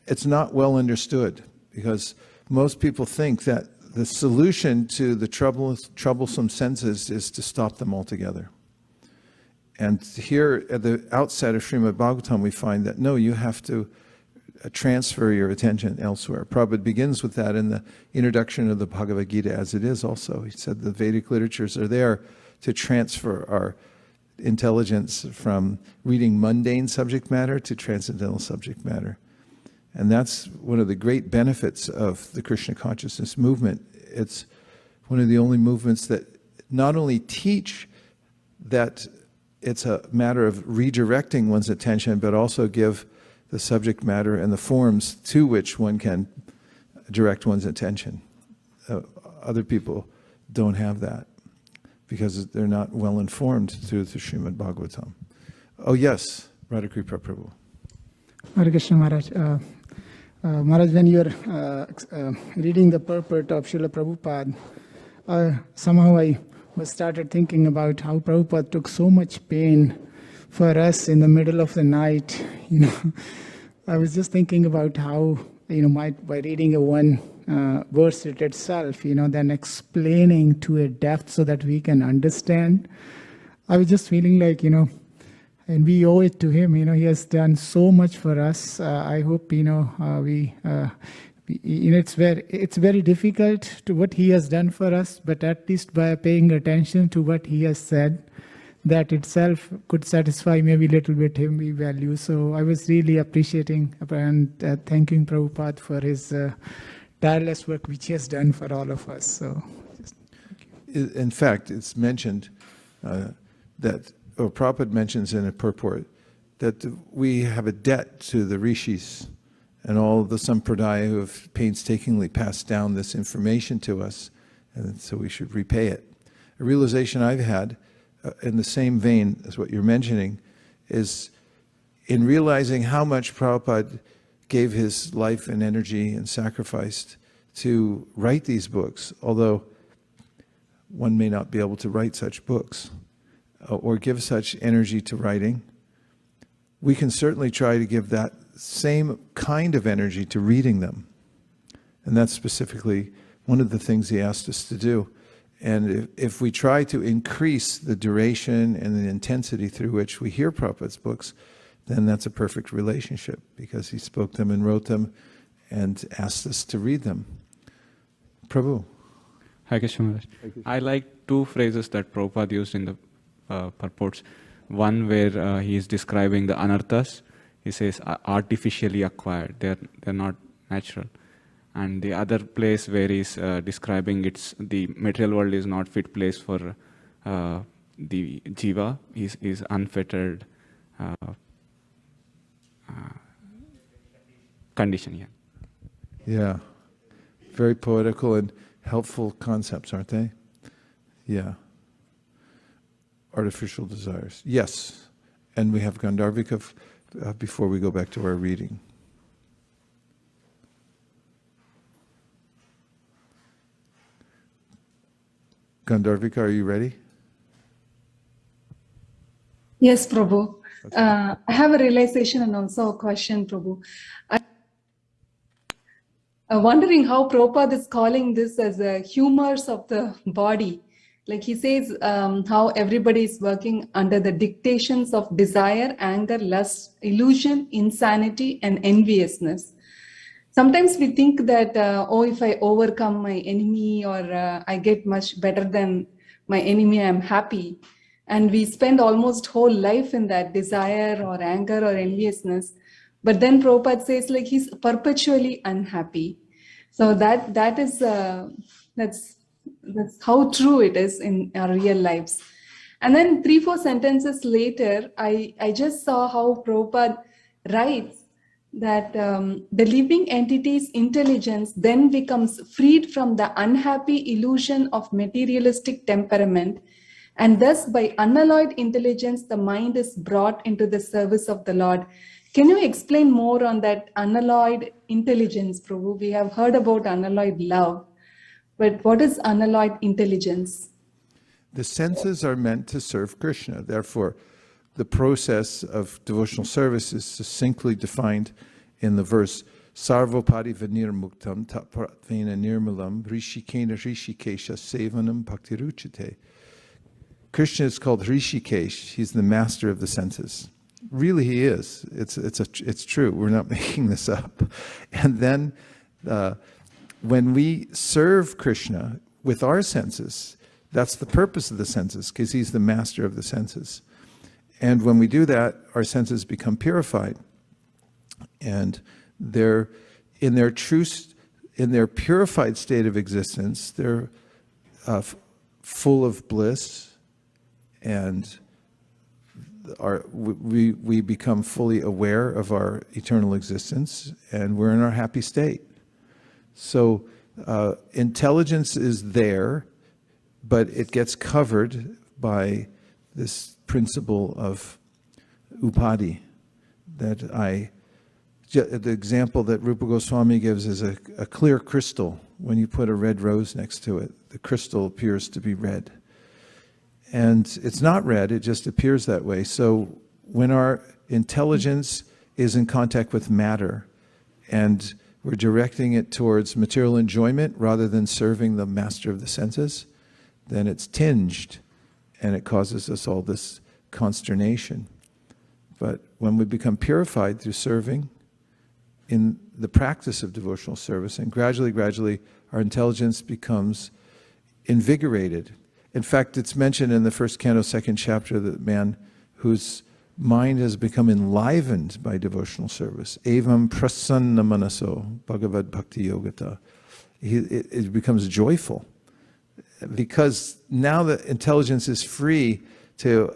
[SPEAKER 1] it's not well understood because most people think that the solution to the troublesome senses is to stop them altogether. And here at the outset of Srimad Bhagavatam, we find that no, you have to transfer your attention elsewhere. Prabhupada begins with that in the introduction of the Bhagavad-Gita as it is also. He said the Vedic literatures are there to transfer our intelligence from reading mundane subject matter to transcendental subject matter. And that's one of the great benefits of the Krishna consciousness movement. It's one of the only movements that not only teach that it's a matter of redirecting one's attention, but also give the subject matter and the forms to which one can direct one's attention. Other people don't have that because they're not well informed through the Srimad Bhagavatam. Oh, yes, Radhakripa Prabhu.
[SPEAKER 13] Hare Krishna Maharaj. Maharaj, when you are reading the purport of Srila Prabhupada, somehow I started thinking about how Prabhupada took so much pain for us in the middle of the night. I was just thinking about how, by reading a one verse it itself, then explaining to a depth so that we can understand. I was just feeling like, and we owe it to him. He has done so much for us. I hope, it's very difficult to what he has done for us, but at least by paying attention to what he has said, that itself could satisfy maybe a little bit him we value. So I was really appreciating and thanking Prabhupada for his tireless work which he has done for all of us. So,
[SPEAKER 1] in fact, it's mentioned Prabhupada mentions in a purport that we have a debt to the rishis and all the sampradaya who have painstakingly passed down this information to us, and so we should repay it. A realization I've had in the same vein as what you're mentioning is in realizing how much Prabhupada gave his life and energy and sacrificed to write these books, although one may not be able to write such books or give such energy to writing. We can certainly try to give that same kind of energy to reading them. And that's specifically one of the things he asked us to do. And if we try to increase the duration and the intensity through which we hear Prabhupada's books, then that's a perfect relationship, because he spoke them and wrote them and asked us to read them. Prabhu.
[SPEAKER 14] Hare Krishna Maharaj. I like two phrases that Prabhupada used in the purports. One where he is describing the anarthas. He says artificially acquired. They're not natural. And the other place where he's describing the material world is not fit place for the jiva, is unfettered condition. Yeah.
[SPEAKER 1] Yeah. Very poetical and helpful concepts, aren't they? Yeah. Artificial desires. Yes. And we have Gandharvika before we go back to our reading. Gandharvika, are you ready?
[SPEAKER 10] Yes, Prabhu. Okay. I have a realization and also a question, Prabhu. I'm wondering how Prabhupada is calling this as a humors of the body. Like he says, how everybody is working under the dictations of desire, anger, lust, illusion, insanity, and enviousness. Sometimes we think that, if I overcome my enemy or I get much better than my enemy, I'm happy. And we spend almost whole life in that desire or anger or enviousness. But then Prabhupada says like he's perpetually unhappy. So that's how true it is in our real lives. And then 3-4 sentences later, I just saw how Prabhupada writes that the living entity's intelligence then becomes freed from the unhappy illusion of materialistic temperament, and thus by unalloyed intelligence the mind is brought into the service of the Lord. Can you explain more on that unalloyed intelligence, Prabhu? We have heard about unalloyed love, but what is unalloyed intelligence?
[SPEAKER 1] The senses are meant to serve Krishna. Therefore, the process of devotional service is succinctly defined in the verse, Sarvopadi vinirmuktam tapratvena nirmalam rishikena rishikesha sevanam bhaktiruchite. Krishna is called Rishikesh. He's the master of the senses. Really, he is. It's true. We're not making this up. And then when we serve Krishna with our senses, that's the purpose of the senses, because he's the master of the senses. And when we do that, our senses become purified. And they're in their purified state of existence, they're full of bliss, and we become fully aware of our eternal existence, and we're in our happy state. So intelligence is there, but it gets covered by this principle of upadi, that the example that Rupa Goswami gives is a clear crystal. When you put a red rose next to it, the crystal appears to be red. And it's not red, it just appears that way. So when our intelligence is in contact with matter and we're directing it towards material enjoyment rather than serving the master of the senses, then it's tinged and it causes us all this consternation. But when we become purified through serving in the practice of devotional service, and gradually our intelligence becomes invigorated. In fact, it's mentioned in the first canto, second chapter, that man whose mind has become enlivened by devotional service, evam prasanna manaso, Bhagavad Bhakti Yogata, it becomes joyful. Because now the intelligence is free to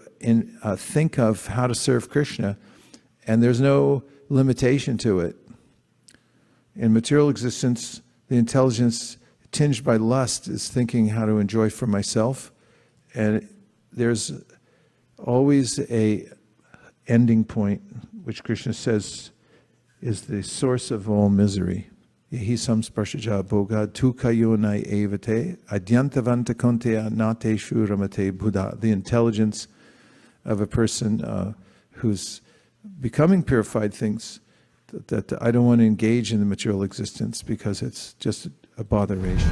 [SPEAKER 1] think of how to serve Krishna, and there's no limitation to it. In material existence, the intelligence tinged by lust is thinking how to enjoy for myself, and there's always a ending point, which Krishna says is the source of all misery. Yehi samsparshaja bhoga tu kayonai evate adyantavanta konteya nateshu ramate buddha. The intelligence of a person who's becoming purified thinks that I don't want to engage in the material existence because it's just a botheration.